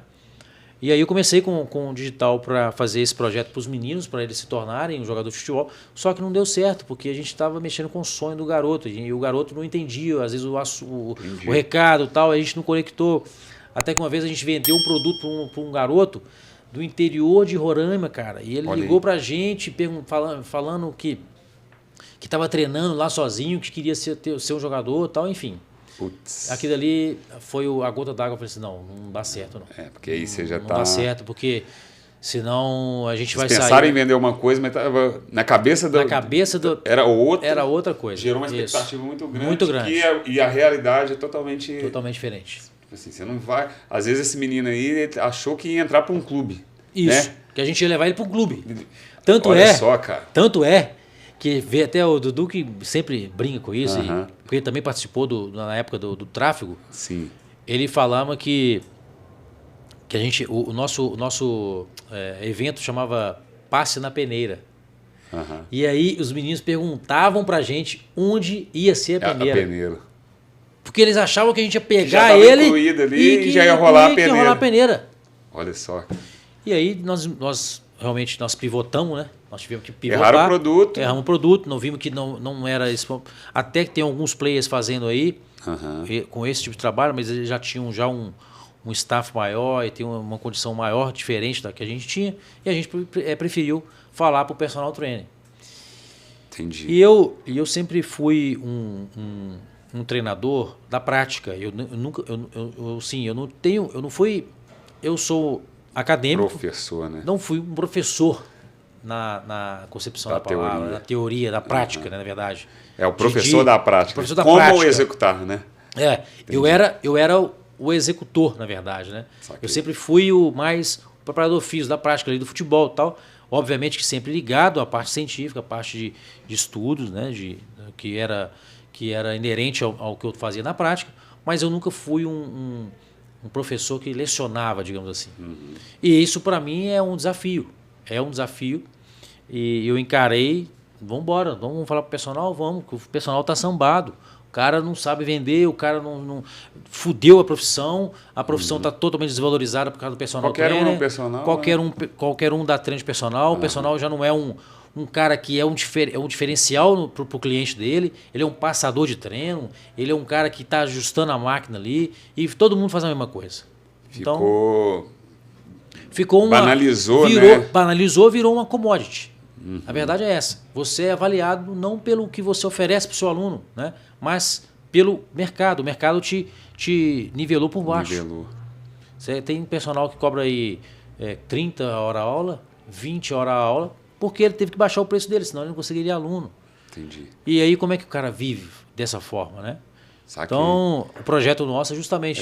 E aí eu comecei com o digital para fazer esse projeto para os meninos, para eles se tornarem um jogador de futebol, só que não deu certo, porque a gente estava mexendo com o sonho do garoto, e o garoto não entendia, às vezes, o recado e tal, a gente não conectou. Até que uma vez a gente vendeu um produto para um garoto do interior de Roraima, cara, e ele Olha ligou aí. pra gente falando que estava treinando lá sozinho, que queria ser um jogador e tal, enfim. Putz. Aquilo ali foi a gota d'água. Eu falei assim, não dá certo não. É, porque aí você já Não tá... dá certo, porque senão a gente vai Vocês pensaram sair... em vender uma coisa, mas tava na cabeça do... Na cabeça do... Era outra. Era outra coisa. Gerou uma Isso. expectativa muito grande. Muito grande. E a realidade é totalmente... Totalmente diferente. Tipo assim, você não vai... Às vezes esse menino aí ele achou que ia entrar para um clube. Isso. Né? Que a gente ia levar ele para um clube. Tanto Olha é... só, cara. Tanto é que vê até o Dudu que sempre brinca com isso, Aham. porque ele também participou na época do tráfego. Sim. Ele falava que a gente, o nosso evento chamava Passe na Peneira. Aham. E aí os meninos perguntavam pra gente onde ia ser a A peneira. peneira. Porque eles achavam que a gente ia Já pegar tava ele incluído ali que e já ia rolar a que ia rolar a peneira. Olha só. E aí nós realmente pivotamos, né? Nós tivemos que pivotar. Erraram o produto. Erramos o produto, não vimos que não era esse. Até que tem alguns players fazendo aí Aham. com esse tipo de trabalho, mas eles já tinham um staff maior e tem uma condição maior, diferente da que a gente tinha, e a gente preferiu falar para o personal trainer. Entendi. E eu sempre fui um treinador da prática. Eu sou acadêmico, Professor, né? não fui um professor na concepção da palavra, teoria. na teoria, da prática, né, na verdade. É o professor da prática. Professor da Como prática. executar, né? Eu era o executor, na verdade, né? Saquei. Eu sempre fui o preparador físico da prática ali do futebol e tal. Obviamente que sempre ligado à parte científica, à parte de estudos, né? Que era inerente ao que eu fazia na prática, mas eu nunca fui um professor que lecionava, digamos assim. Uhum. E isso para mim é um desafio. É um desafio e eu encarei, vamos embora, vamos falar pro personal, vamos, que o personal tá sambado. O cara não sabe vender, o cara não fudeu a profissão tá totalmente desvalorizada por causa do personal Qualquer um trainer. no personal, Qualquer um dá treino de personal, o personal já não é um cara que é um diferencial para o cliente dele, ele é um passador de treino, ele é um cara que está ajustando a máquina ali e todo mundo faz a mesma coisa. Ficou Banalizou, né? Banalizou, virou uma commodity. A verdade é essa. Você é avaliado não pelo que você oferece para o seu aluno, né? Mas pelo mercado. O mercado te nivelou por baixo. Nivelou. Você tem personal que cobra aí 30 horas a aula, 20 horas a aula, porque ele teve que baixar o preço dele, senão ele não conseguiria aluno. Entendi. E aí como é que o cara vive dessa forma, né? Saquei. Então, o projeto nosso é justamente...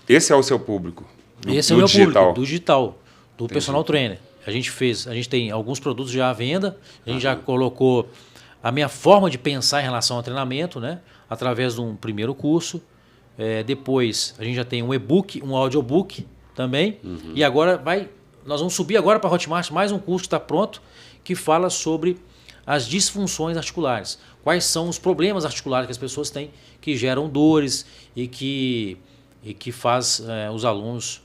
Esse é o seu público. Esse é o meu público, do digital, do personal trainer. a gente tem alguns produtos já à venda, a gente já colocou a minha forma de pensar em relação ao treinamento, né? Através de um primeiro curso. Depois a gente já tem um e-book, um audiobook também. E agora nós vamos subir agora para a Hotmart mais um curso que está pronto, que fala sobre as disfunções articulares. Quais são os problemas articulares que as pessoas têm que geram dores e que faz os alunos,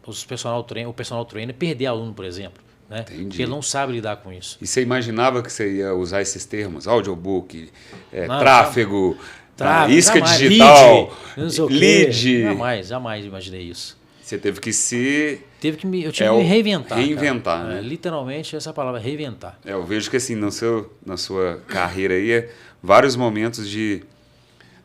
o personal trainer perder aluno, por exemplo. Né? Porque ele não sabe lidar com isso. E você imaginava que você ia usar esses termos? Audiobook, tráfego, isca jamais. digital, lead. Jamais imaginei isso. Você teve que se... Eu tive que me reinventar. Reinventar, né? Literalmente, essa palavra, reinventar. Eu vejo que assim, na sua carreira aí, vários momentos de...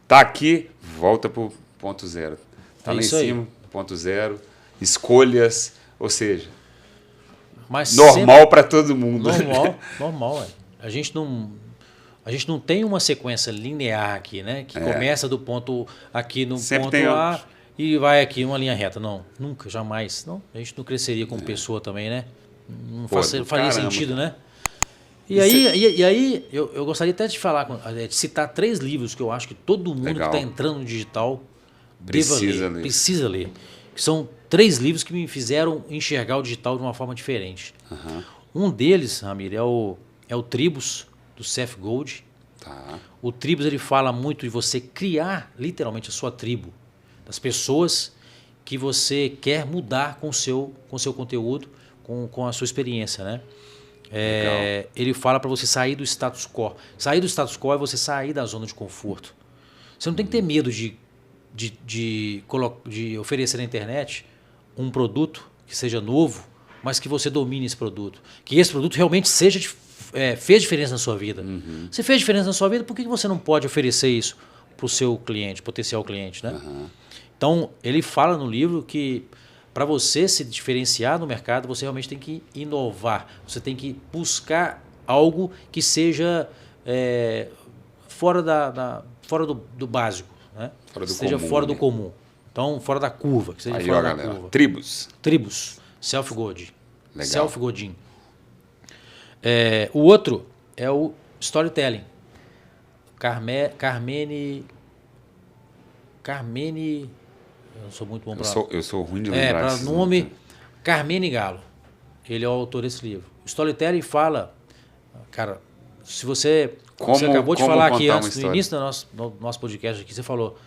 Tá aqui, volta pro ponto zero. Tá lá em cima, ponto zero. Escolhas, ou seja... Mas normal para todo mundo. Normal. A gente não tem uma sequência linear aqui, né? Que começa do ponto aqui no sempre ponto A e vai aqui uma linha reta. Não, nunca, jamais. Não, a gente não cresceria como pessoa também, né? Não faria sentido, né? E aí eu gostaria até de de citar 3 livros que eu acho que todo mundo que está entrando no digital precisa ler. Que são 3 livros que me fizeram enxergar o digital de uma forma diferente. Um deles, Ramiro, é o Tribos, do Seth Godin. O Tribos, ele fala muito de você criar literalmente a sua tribo, das pessoas que você quer mudar com o seu conteúdo, com a sua experiência, né? Ele fala para você sair do status quo. Sair do status quo é você sair da zona de conforto. Você não tem que ter medo de oferecer na internet um produto que seja novo, mas que você domine esse produto. Que esse produto realmente fez diferença na sua vida. Se fez diferença na sua vida, por que você não pode oferecer isso para o seu cliente, potencial cliente, né? Então, ele fala no livro que para você se diferenciar no mercado, você realmente tem que inovar. Você tem que buscar algo que seja fora do básico. Né? Fora do comum. Então, fora da curva. Que seja fora da curva. Tribos. Seth Godin. Seth Godin. O outro é o Storytelling. Carmine... Eu não sou muito bom para... Eu sou ruim de lembrar. Para nome, Carmine Gallo. Ele é o autor desse livro. O Storytelling fala... Cara, se você... Você acabou de falar aqui antes, no início do nosso podcast aqui, você falou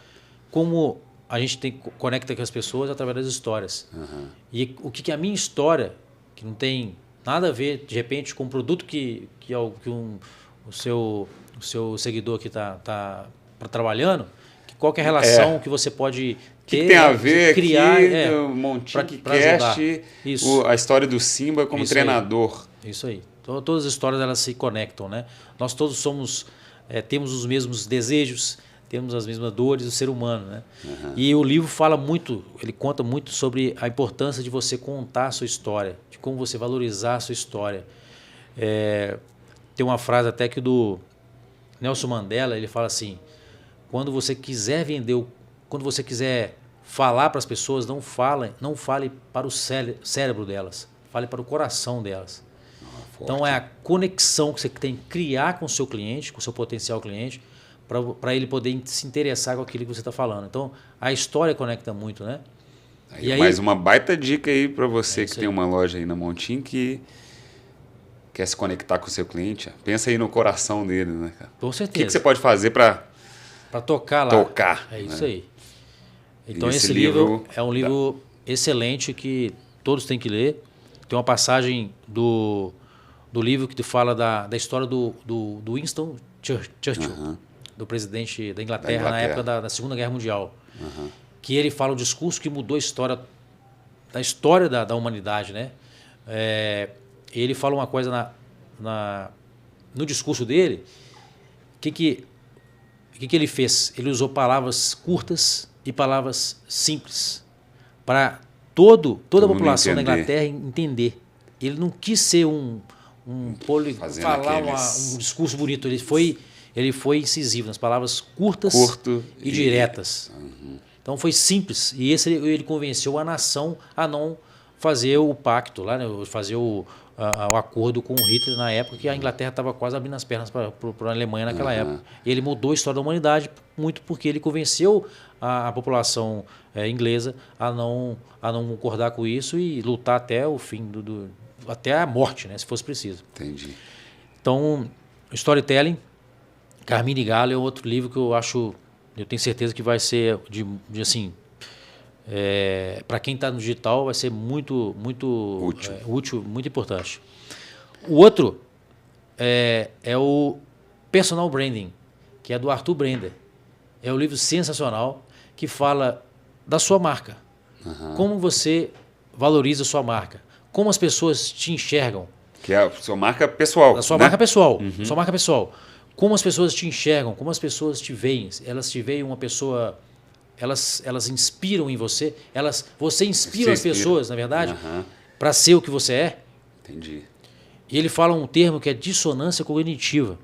como a gente conecta com as pessoas através das histórias. E o que é a minha história, que não tem nada a ver, de repente, com o produto que o seu seguidor aqui está trabalhando, qual que é a relação que você pode ter, que tem a ver criar, aqui do Montincast, a história do Simba como treinador. Isso aí. Então, todas as histórias elas se conectam, né? Nós todos temos os mesmos desejos, temos as mesmas dores do ser humano, né? E o livro ele conta muito sobre a importância de você contar a sua história, de como você valorizar a sua história. Tem uma frase até que do Nelson Mandela, ele fala assim: quando você quiser falar para as pessoas, não fale para o cérebro delas, fale para o coração delas. Então é a conexão que você tem que criar com o seu cliente, com o seu potencial cliente, para ele poder se interessar com aquilo que você está falando. Então a história conecta muito, né? Mais uma baita dica aí para você que tem uma loja aí na Montim que quer se conectar com o seu cliente. Pensa aí no coração dele, né, cara? Com certeza. O que você pode fazer para tocar lá? É isso aí. Então esse livro é um livro excelente que todos têm que ler. Tem uma passagem do livro que fala da história do Winston Churchill, do presidente da Inglaterra na época da Segunda Guerra Mundial. Que ele fala um discurso que mudou a história da humanidade, né? Ele fala uma coisa no discurso dele. O que ele fez? Ele usou palavras curtas e palavras simples para toda a população da Inglaterra entender. Ele não quis ser falar um discurso bonito. Ele foi incisivo nas palavras curtas e diretas. Então foi simples. E ele convenceu a nação a não fazer o pacto, lá, né, fazer o acordo com o Hitler na época que a Inglaterra estava quase abrindo as pernas para a Alemanha naquela época. E ele mudou a história da humanidade muito porque ele convenceu a população inglesa a não concordar com isso e lutar até o fim, até a morte, né, se fosse preciso. Entendi. Então, Storytelling, Carmine Gallo é outro livro que eu tenho certeza que vai ser assim, para quem está no digital vai ser muito útil, muito importante. O outro é o Personal Branding, que é do Arthur Brender. É um livro sensacional que fala da sua marca. Como você valoriza a sua marca. Como as pessoas te enxergam. Que é a sua marca pessoal. A sua marca pessoal. Sua marca pessoal. Como as pessoas te enxergam, como as pessoas te veem. Elas te veem uma pessoa... Elas inspiram em você. Você inspira as pessoas, na verdade, para ser o que você é. Entendi. E ele fala um termo que é dissonância cognitiva,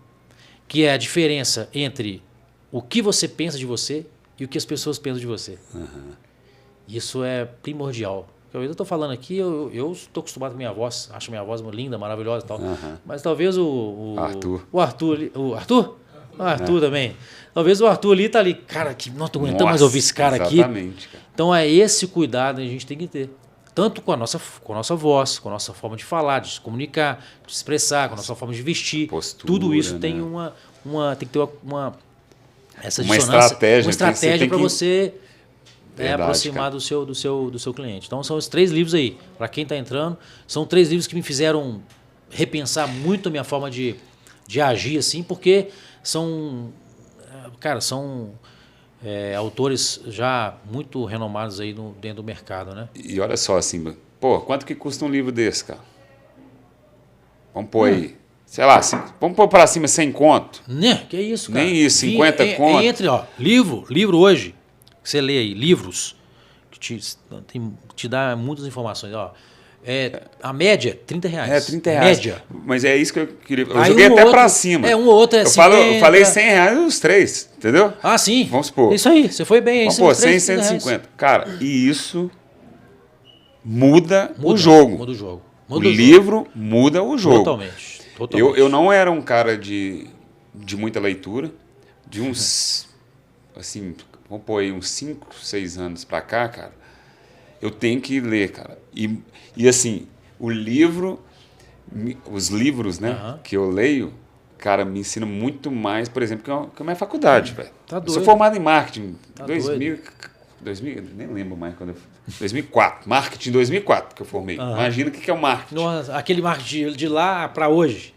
que é a diferença entre o que você pensa de você e o que as pessoas pensam de você. Isso é primordial. Eu estou falando aqui, eu estou acostumado com minha voz, acho minha voz linda, maravilhosa e tal. Mas talvez o Arthur também. Talvez o Arthur ali tá ali, cara, que não estou aguentando mais ouvir esse cara aqui. Exatamente, cara. Então é esse cuidado que a gente tem que ter. Tanto com a nossa voz, com a nossa forma de falar, de se comunicar, de se expressar, com a nossa forma de vestir. Postura, tudo isso tem tem que ter essa dissonância, uma estratégia para você aproximar do seu cliente. Então são os 3 livros aí. Para quem está entrando, são 3 livros que me fizeram repensar muito a minha forma de agir, assim, porque são autores já muito renomados aí dentro do mercado, né? E olha só, assim, quanto que custa um livro desse, cara? Vamos pôr aí, sei lá, vamos pôr para cima 100 conto? Né? Que isso, cara? Nem isso, 50 conto. Entre, livro hoje, que você lê aí, livros, que te dá muitas informações, a média, R$30. R$30. Média. Mas é isso que eu queria. Eu joguei até para cima. Um ou outro eu falei R$100 os 3, entendeu? Ah, sim. Vamos supor. Isso aí, você foi bem. Vamos pôr 100, 150. Cara, e isso muda o jogo. Muda o jogo. O livro muda o jogo. Totalmente. Eu não era um cara de muita leitura. De uns, assim, vamos pôr aí uns 5, 6 anos para cá, cara. Eu tenho que ler, cara. E assim, os livros, né, que eu leio, cara, me ensinam muito mais, por exemplo, que a minha faculdade, velho. Tá doido. Eu sou formado em marketing. Tá 2000, nem lembro mais quando 2004. Marketing 2004 que eu formei. Imagina o que é o marketing. Nossa, aquele marketing de lá para hoje.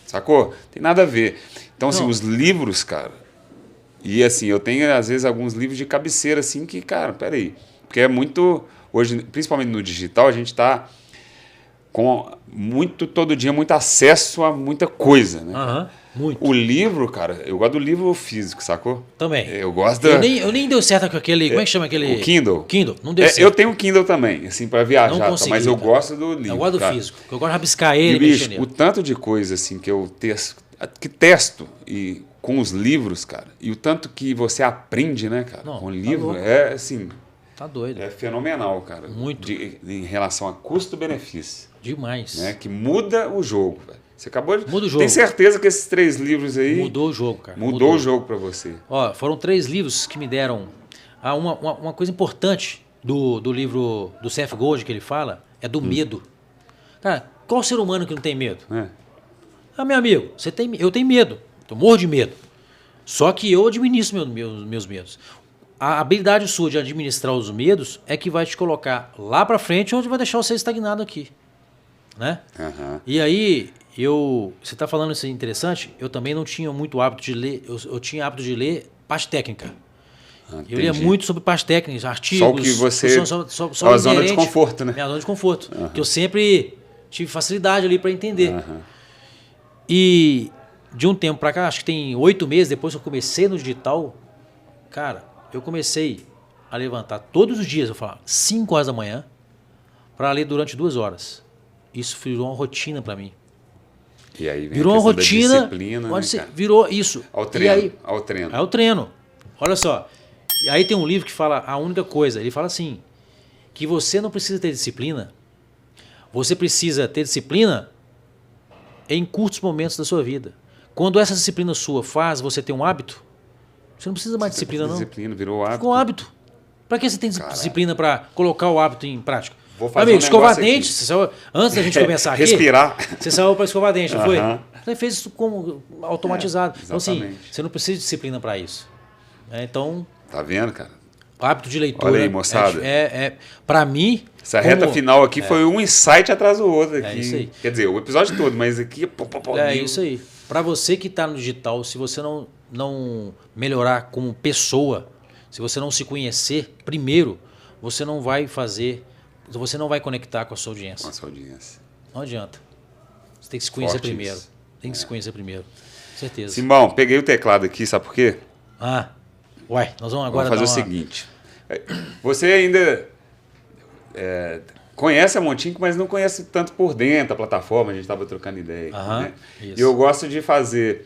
Sacou? Tem nada a ver. Então, assim, os livros, cara... E assim, eu tenho, às vezes, alguns livros de cabeceira, assim, que, cara, peraí. Porque é muito... Hoje, principalmente no digital, a gente está com todo dia, muito acesso a muita coisa, né? Muito. O livro, cara, eu gosto do livro físico, sacou? Também. Eu gosto Eu nem deu certo com aquele... Como é que chama aquele... O Kindle. Kindle, não deu certo. Eu tenho o Kindle também, assim, para viajar, não consegui, mas eu gosto do livro. Eu gosto do físico, eu gosto de rabiscar E, ele. bicho, o tanto de coisa, assim, que eu testo e com os livros, cara, e o tanto que você aprende, né, cara, com o livro, é assim... Tá doido. É fenomenal, cara. Muito. Em relação a custo-benefício. Demais. Né? Que muda o jogo, velho. Você acabou de... Muda o jogo. Tem certeza que esses 3 livros aí... Mudou o jogo, cara. Mudou o jogo para você. Foram 3 livros que me deram... uma coisa importante do livro do Seth Godin que ele fala é do medo. Cara, qual ser humano que não tem medo? Meu amigo, eu tenho medo. Eu morro de medo. Só que eu administro meus medos. A habilidade sua de administrar os medos é que vai te colocar lá para frente onde vai deixar você estagnado aqui. Né? E aí, você está falando isso interessante, eu também não tinha muito hábito de ler, eu tinha hábito de ler parte técnica. Eu lia muito sobre parte técnica, artigos. Só o que você... Só a zona de conforto, né? Minha zona de conforto. Que eu sempre tive facilidade ali para entender. E de um tempo para cá, acho que tem 8 meses depois que eu comecei no digital, cara, eu comecei a levantar todos os dias, eu falava, 5 horas da manhã, para ler durante 2 horas. Isso virou uma rotina para mim. E aí vem virou uma rotina, disciplina, né, virou isso. Ao treino. Ao treino. Olha só. E aí tem um livro que fala a única coisa. Ele fala assim, que você não precisa ter disciplina Você precisa ter disciplina em curtos momentos da sua vida. Quando essa disciplina sua faz você ter um hábito, você não precisa mais de disciplina, não. Disciplina, virou hábito. Ficou um hábito. Para que você tem disciplina para colocar o hábito em prática? Vou fazer Amigo, um escovar negócio dente, você saiu, antes da gente começar aqui, respirar. Você saiu para escovar dente, não foi? Aham. Você fez isso como automatizado. Então, assim, exatamente. você não precisa de disciplina para isso. Então, Tá vendo, cara? hábito de leitura. Olha aí, moçada. Para mim. Essa reta final aqui foi um insight atrás do outro aqui. É isso aí. Quer dizer, o episódio todo, mas aqui... É isso aí. Para você que está no digital, se você não melhorar como pessoa, se você não se conhecer primeiro, você não vai conectar com a sua audiência. Nossa audiência. Não adianta. Você tem que se conhecer Forte primeiro. isso. Tem que se conhecer primeiro. Certeza. Simão, peguei o teclado aqui, sabe por quê? Nós vamos agora Vamos fazer o seguinte. Você ainda conhece a Montinco, mas não conhece tanto por dentro a plataforma, a gente estava trocando ideia. Né? Isso. E eu gosto de fazer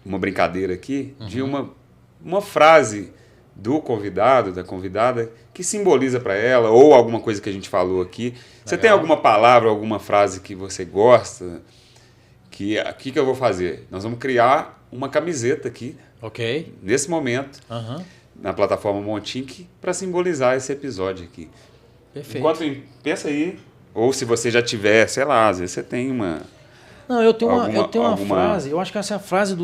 uma brincadeira aqui de uma frase do convidado, da convidada, que simboliza para ela, ou alguma coisa que a gente falou aqui. Você tem alguma palavra, alguma frase que você gosta? Que eu vou fazer? Nós vamos criar uma camiseta aqui, nesse momento, na plataforma Montink, para simbolizar esse episódio aqui. Perfeito. Enquanto pensa aí, ou se você já tiver, sei lá, às vezes você tem uma... Não, eu tenho uma frase, eu acho que essa é a frase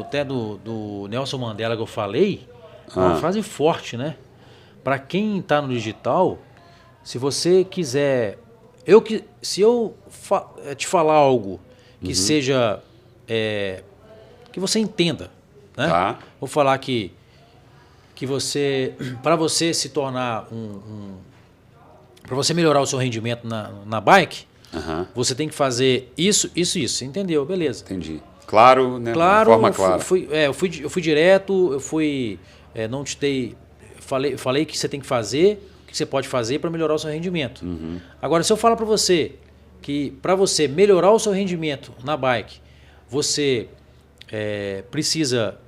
até do Nelson Mandela que eu falei, é uma frase forte, né? Para quem está no digital, se você quiser... Se eu te falar algo que seja... que você entenda, né? Tá. Vou falar que você... Para você se tornar para você melhorar o seu rendimento na bike, você tem que fazer isso, entendeu? Beleza. Entendi. Claro, né? Claro, de forma clara. Eu fui direto, não te dei... Falei que você tem que fazer, o que você pode fazer para melhorar o seu rendimento. Agora, se eu falar para você que para você melhorar o seu rendimento na bike, você precisa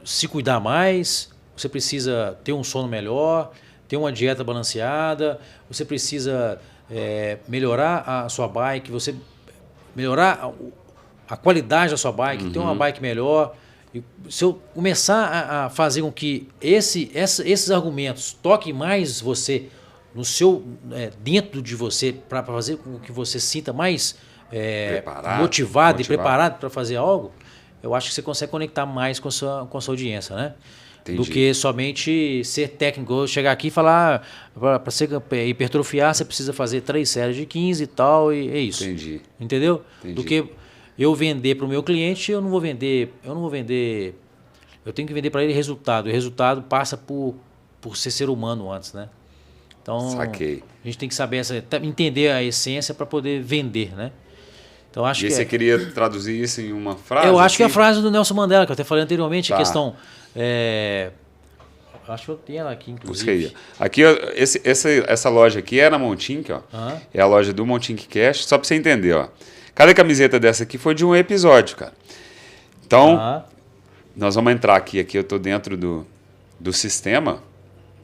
se cuidar mais, você precisa ter um sono melhor, ter uma dieta balanceada, você precisa melhorar a sua bike, você melhorar a qualidade da sua bike, ter uma bike melhor. E se eu começar a fazer com que esses argumentos toquem mais você no seu dentro de você, para fazer com que você se sinta mais motivado e preparado para fazer algo, eu acho que você consegue conectar mais com a sua audiência, né? Entendi. Do que somente ser técnico. Eu chegar aqui e falar, para você hipertrofiar, você precisa fazer 3 séries de 15 e tal, e é isso. Entendi. Entendeu? Entendi. Do que eu vender para o meu cliente, eu não vou vender, eu tenho que vender para ele resultado. O resultado passa por ser ser humano antes, né? Então, saquei. A gente tem que saber entender a essência para poder vender, né? Então, acho e que você queria traduzir isso em uma frase? Eu acho que é a frase do Nelson Mandela, que eu até falei anteriormente, tá. A questão... acho que eu tenho ela aqui, inclusive. Aqui, essa loja aqui é na Montink, ó. É a loja do Montink Cash, só para você entender, ó. Cada camiseta dessa aqui foi de um episódio, cara. Então, nós vamos entrar aqui eu estou dentro do sistema.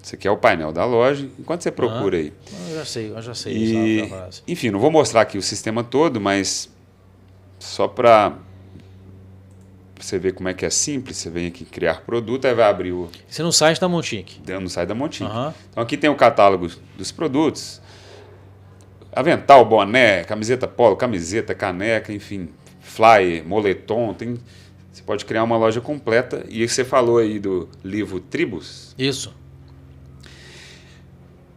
Esse aqui é o painel da loja. Enquanto você procura aí. Eu já sei. Enfim, não vou mostrar aqui o sistema todo, mas só para você ver como é que é simples. Você vem aqui em criar produto, aí vai abrir o... Isso é no site da Montink. No site da Montink. Então aqui tem o catálogo dos produtos. Avental, boné, camiseta polo, camiseta, caneca, enfim, flyer, moletom, você pode criar uma loja completa. E você falou aí do livro Tribos. Isso.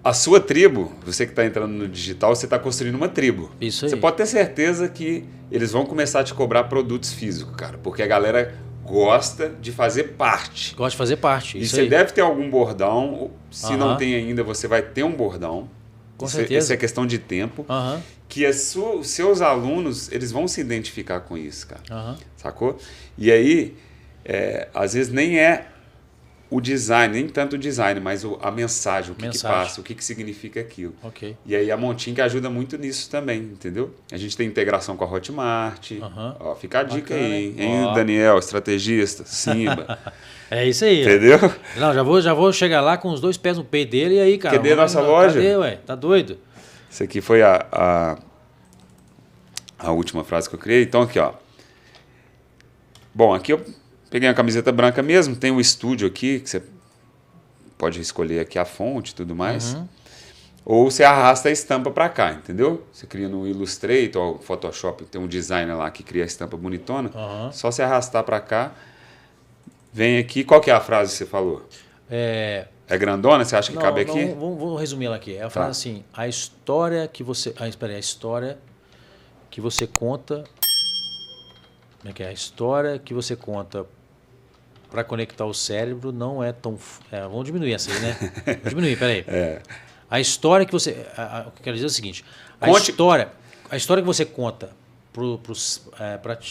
A sua tribo, você que está entrando no digital, você está construindo uma tribo. Isso aí. Você pode ter certeza que eles vão começar a te cobrar produtos físicos, cara, porque a galera gosta de fazer parte. Gosta de fazer parte. E você deve ter algum bordão, se não tem ainda, você vai ter um bordão. Com certeza. Essa é questão de tempo. Que os seus alunos, eles vão se identificar com isso, cara. Sacou? E aí, às vezes nem é o design, nem tanto o design, mas a mensagem, o que passa, o que significa aquilo. Ok. E aí a Montink ajuda muito nisso também, entendeu? A gente tem integração com a Hotmart. Ó, fica a dica aí, hein, Daniel, estrategista, Simba. É isso aí. Entendeu? Não, já vou chegar lá com os 2 pés no peito dele e aí, cara. Cadê a nossa loja? Cadê, ué? Tá doido? Isso aqui foi a última frase que eu criei. Então aqui, ó. Bom, aqui eu peguei uma camiseta branca mesmo, tem um estúdio aqui, que você pode escolher aqui a fonte e tudo mais. Ou você arrasta a estampa para cá, entendeu? Você cria no Illustrator ou Photoshop, tem um designer lá que cria a estampa bonitona. Só você arrastar para cá, vem aqui. Qual que é a frase que você falou? É grandona? Você acha que cabe aqui? Vamos resumir ela aqui. É a frase assim, a história que você... a história que você conta... Como é que é? A história que você conta para conectar o cérebro não é tão... vamos diminuir essa aí, né? Vamos diminuir, peraí. A história que você... o que eu quero dizer é o seguinte. A história que você conta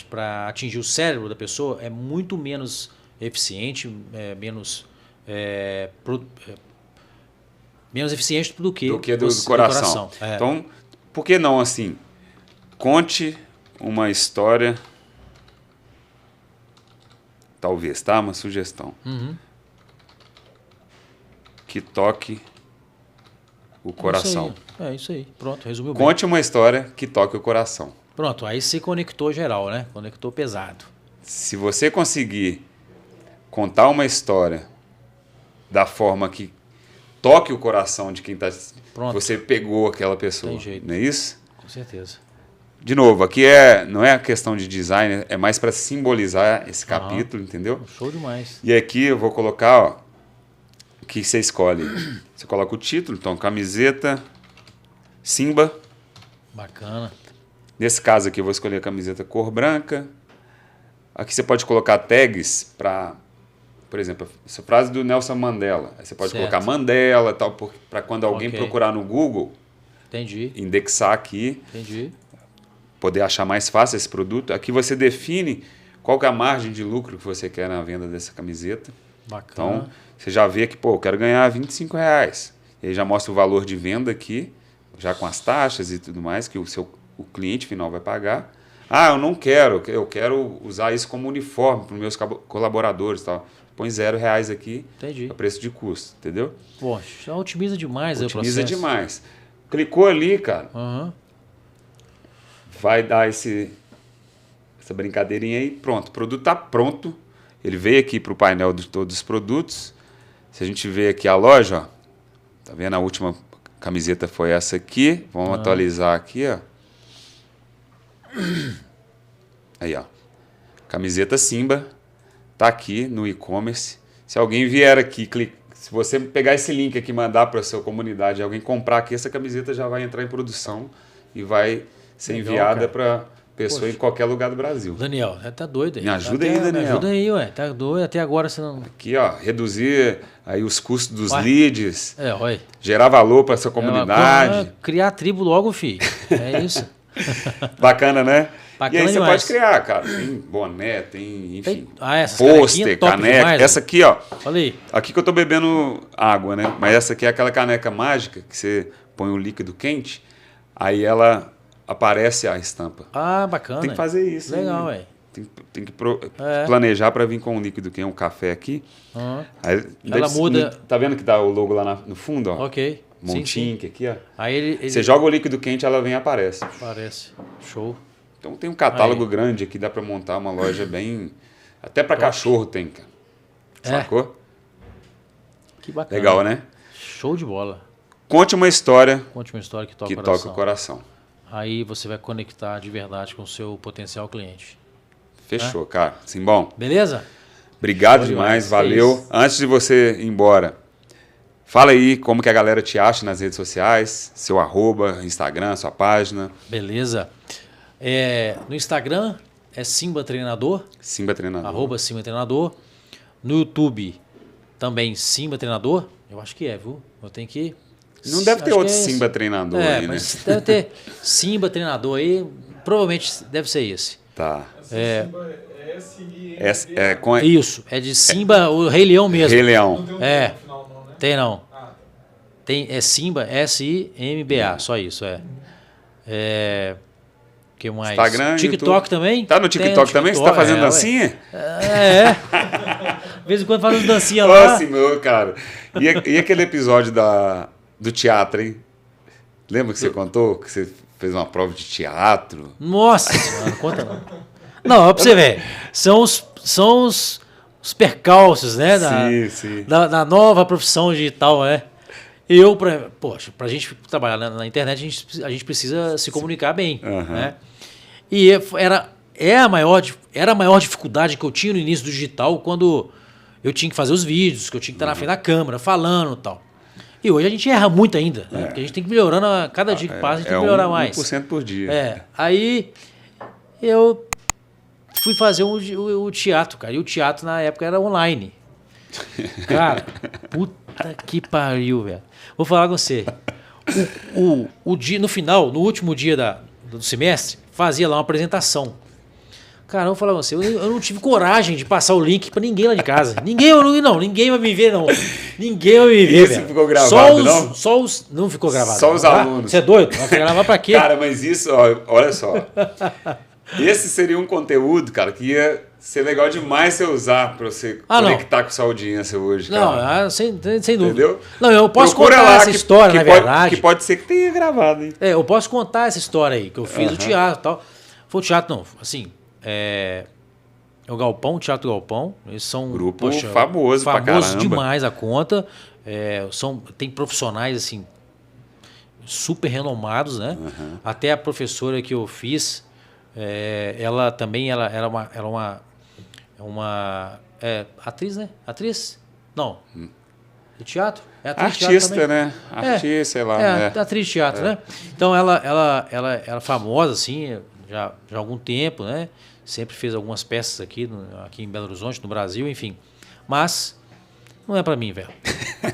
para atingir o cérebro da pessoa é muito menos eficiente, menos eficiente do que do coração. Então, por que não assim? Conte uma história... Talvez, tá? Uma sugestão. Que toque o coração. É isso aí. Pronto, resumiu bem. Conte uma história que toque o coração. Pronto, aí se conectou geral, né? Conectou pesado. Se você conseguir contar uma história da forma que toque o coração de quem tá... Pronto. Você pegou aquela pessoa. Tem jeito. Não é isso? Com certeza. De novo, aqui não é a questão de design, é mais para simbolizar esse capítulo, entendeu? Show demais. E aqui eu vou colocar, ó, o que você escolhe. Você coloca o título, então camiseta Simba. Bacana. Nesse caso aqui eu vou escolher a camiseta cor branca. Aqui você pode colocar tags para, por exemplo, essa frase do Nelson Mandela. Aí você pode colocar Mandela, tal, para quando alguém procurar no Google, indexar aqui. Poder achar mais fácil esse produto. Aqui você define qual que é a margem de lucro que você quer na venda dessa camiseta. Bacana. Então, você já vê que, eu quero ganhar R$25. E aí já mostra o valor de venda aqui, já com as taxas e tudo mais, que o cliente final vai pagar. Eu não quero, eu quero usar isso como uniforme para os meus colaboradores e tal. Põe R$0 aqui, é preço de custo, entendeu? Poxa, otimiza demais o processo. Otimiza demais. Clicou ali, cara... Vai dar essa brincadeirinha aí, pronto. O produto está pronto. Ele veio aqui para o painel de todos os produtos. Se a gente vê aqui a loja, ó, tá vendo? A última camiseta foi essa aqui. Vamos atualizar aqui, ó. Aí, ó. Camiseta Simba. Tá aqui no e-commerce. Se alguém vier aqui, se você pegar esse link aqui e mandar para a sua comunidade, alguém comprar aqui, essa camiseta já vai entrar em produção e vai ser enviada para pessoa em qualquer lugar do Brasil. Daniel, tá doido aí. Me ajuda aí, Daniel. Me ajuda aí, ué. Tá doido. Até agora você não... Aqui, ó, reduzir aí os custos dos leads. Olha. Gerar valor para essa comunidade. Criar tribo logo, filho. É isso. Bacana, né? Bacana e aí demais. você pode criar, cara. Tem boné, tem, enfim, essas pôster, caneca. Demais, essa aqui, ó. Olha aí. Aqui que eu tô bebendo água, né? Mas essa aqui é aquela caneca mágica que você põe um líquido quente, aí ela aparece a estampa. Bacana. Tem que fazer isso. Legal, velho. Tem que planejar para vir com um líquido quente, um café aqui. Aí, ela muda. Tá vendo que tá o logo lá no fundo, ó? Ok. Montink aqui, ó. Aí você joga o líquido quente, ela vem e aparece. Aparece. Show. Então tem um catálogo grande aqui, dá para montar uma loja bem... Até para cachorro tem, cara. Sacou? Que bacana. Legal, né? Show de bola. Conte uma história que toca o coração. Aí você vai conectar de verdade com o seu potencial cliente. Fechou, cara. Sim, bom. Beleza? Obrigado demais, valeu. Antes de você ir embora, fala aí como que a galera te acha nas redes sociais, seu @ Instagram, sua página. Beleza. No Instagram é Simba Treinador. Simba Treinador. @Simba Treinador. No YouTube também Simba Treinador. Eu acho que viu? Eu tenho que... Não deve ter outro Simba Treinador aí, mas né? Deve ter Simba Treinador aí. Provavelmente deve ser esse. Tá. Simba é S-I-M-B-A. Isso, é de Simba, o Rei Leão mesmo. Rei Não Leão. tem um É. no final, não, né? Tem não. Ah, tá. É Simba, S-I-M-B-A, só isso, que mais? Instagram, TikTok YouTube. também? Tá no Tem TikTok também? Você tá fazendo ué. dancinha? De vez em quando faz umas dancinhas lá. Nossa, meu, cara. E aquele episódio do teatro, hein? Lembra que você contou? Que você fez uma prova de teatro? Nossa senhora, não conta não. Não, pra você ver. São os percalços, né? Sim. Da nova profissão digital, né? Pra gente trabalhar na internet, a gente precisa se comunicar bem, né? E era a maior dificuldade que eu tinha no início do digital, quando eu tinha que fazer os vídeos, que eu tinha que estar na frente da câmera, falando e tal. E hoje a gente erra muito ainda, né? Porque a gente tem que ir melhorando, a cada dia que passa a gente tem que melhorar mais. 1% por dia. Aí eu fui fazer o teatro, cara. E o teatro na época era online. Cara, puta que pariu, velho. Vou falar com você. O dia, no final, no último dia do semestre, fazia lá uma apresentação. Cara, eu vou falar com você, eu não tive coragem de passar o link pra ninguém lá de casa. Ninguém vai me ver, não. Ninguém vai me ver, Isso velho. ficou gravado, não? Não ficou gravado. Só os alunos. Você é doido? Vai gravar pra quê? Cara, mas isso, ó, olha só. Esse seria um conteúdo, cara, que ia ser legal demais você usar pra você conectar com sua audiência hoje, cara. Não, sem dúvida. Entendeu? Não, eu posso Procura contar lá essa história, na verdade. Que pode ser que tenha gravado, hein? Eu posso contar essa história aí, que eu fiz o teatro e tal. Foi o teatro, não, assim, o Galpão, o Teatro Galpão. Eles são Grupo famoso pra caramba. Famoso demais a conta. Tem profissionais, assim, super renomados, né? Até a professora que eu fiz, ela também era uma atriz, né? Atriz? Não. De teatro? É atriz de Artista, teatro né? Artista, sei lá. Atriz de teatro, né? Então ela era famosa, assim, já há algum tempo, né? Sempre fez algumas peças aqui em Belo Horizonte, no Brasil, enfim. Mas não é pra mim, velho.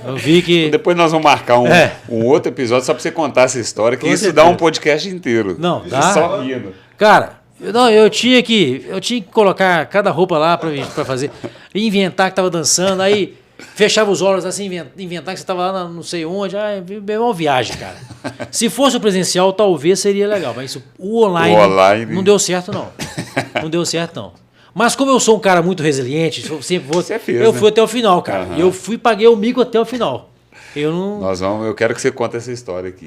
Eu vi que... Depois nós vamos marcar um outro episódio só pra você contar essa história, que isso dá um podcast inteiro. Não, dá. Só rindo. Cara, eu tinha que colocar cada roupa lá pra fazer. Inventar que tava dançando, aí fechava os olhos assim, inventar que você tava lá não sei onde. É uma viagem, cara. Se fosse o presencial, talvez seria legal, mas o online não deu certo, não. Não deu certo, não. Mas como eu sou um cara muito resiliente, eu fui até o final, cara. E eu paguei o mico até o final. Eu quero que você conte essa história aqui.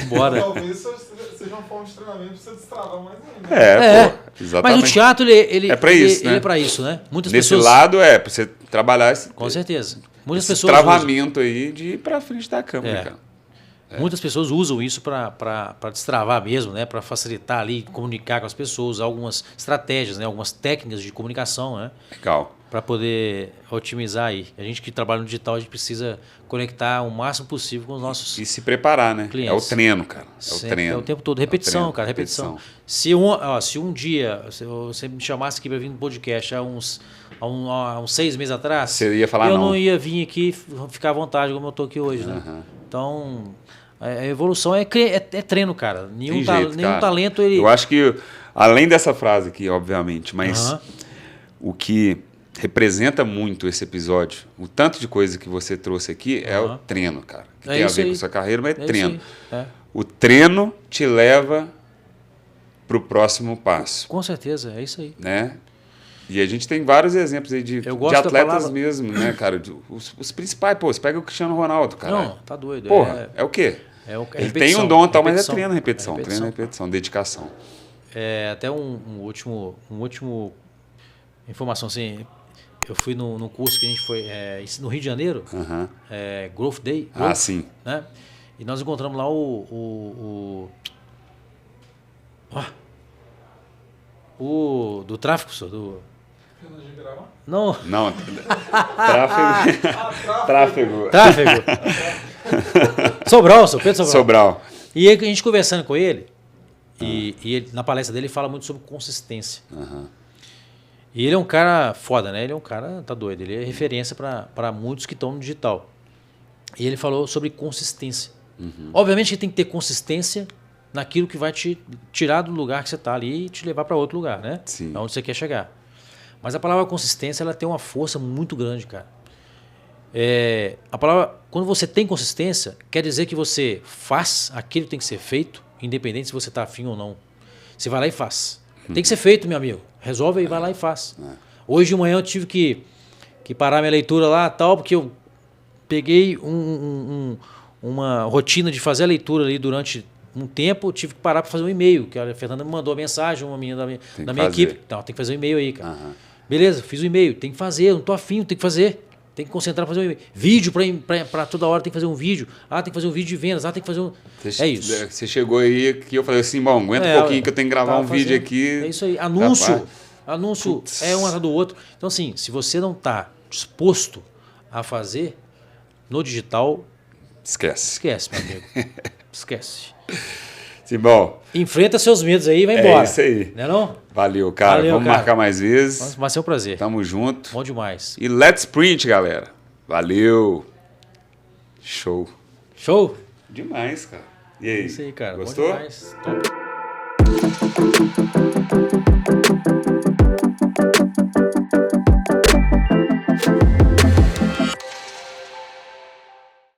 Bora. Talvez seja uma forma de treinamento pra você destravar mais ainda. Exatamente. Mas o teatro, ele é pra isso, né? Ele é pra isso, né? Muitas Nesse pessoas... lado, pra você trabalhar Com certeza. Muitas esse pessoas travamento aí de ir pra frente da câmera, cara. Muitas pessoas usam isso para destravar mesmo, né? Para facilitar ali, comunicar com as pessoas, algumas estratégias, né? Algumas técnicas de comunicação, né? Legal. Para poder otimizar aí. A gente que trabalha no digital, a gente precisa conectar o máximo possível com os nossos E se preparar, né? clientes. É o treino, cara. É o tempo todo. Repetição, cara, repetição. Se um dia você me chamasse aqui para vir no podcast há uns 6 meses atrás, você ia falar eu não ia vir aqui ficar à vontade como eu tô aqui hoje, né? Então, a evolução é treino, cara. Nenhum talento ele... Eu acho que, além dessa frase aqui, obviamente, mas o que representa muito esse episódio, o tanto de coisa que você trouxe aqui é o treino, cara. Que tem a ver com a sua carreira, mas é treino. O treino te leva para o próximo passo. Com certeza, é isso aí. Né? E a gente tem vários exemplos aí de atletas mesmo, né, cara? Os principais, você pega o Cristiano Ronaldo, cara. Não, tá doido. Porra, é o quê? Ele tem um dom e tal, mas é treino, repetição, dedicação. Até um último informação, assim, eu fui num curso que a gente foi no Rio de Janeiro, Growth Day. Sim. Né? E nós encontramos lá o do tráfico, Não. Tráfego. Pedro Sobral. E aí, a gente conversando com ele, e ele, na palestra dele, ele fala muito sobre consistência. E ele é um cara foda, né? Ele é um cara, tá doido, ele é referência para muitos que estão no digital. E ele falou sobre consistência. Obviamente que tem que ter consistência naquilo que vai te tirar do lugar que você está ali e te levar para outro lugar, né? Sim. Onde você quer chegar. Mas a palavra consistência, ela tem uma força muito grande, cara. A palavra, quando você tem consistência, quer dizer que você faz aquilo que tem que ser feito, independente se você está afim ou não. Você vai lá e faz. Tem que ser feito, meu amigo. Resolve aí, vai lá e faz. Hoje de manhã eu tive que parar minha leitura lá tal, porque eu peguei uma rotina de fazer a leitura ali durante um tempo, tive que parar para fazer um e-mail, que a Fernanda me mandou a mensagem, uma menina da minha equipe. Então, tem que fazer um e-mail aí, cara. Beleza, fiz o e-mail. Tem que fazer, não tô afim, tem que fazer. Tem que concentrar para fazer um e-mail. Vídeo para toda hora, tem que fazer um vídeo. Tem que fazer um vídeo de vendas. Tem que fazer um... É isso. Você chegou aí que eu falei assim, bom, aguenta um pouquinho que eu tenho que gravar um vídeo aqui. É isso aí. Anúncio. Anúncio é um atrás do outro. Então, assim, se você não está disposto a fazer no digital... Esquece, meu amigo. Esquece. Simbão. Enfrenta seus medos aí e vai embora. É isso aí. Não é não? Valeu, cara. Valeu, Vamos marcar mais vezes. Vai ser um prazer. Tamo junto. Bom demais. E let's print, galera. Valeu. Show. Show? Demais, cara. E aí? Isso aí, cara. Gostou? Bom demais. Top.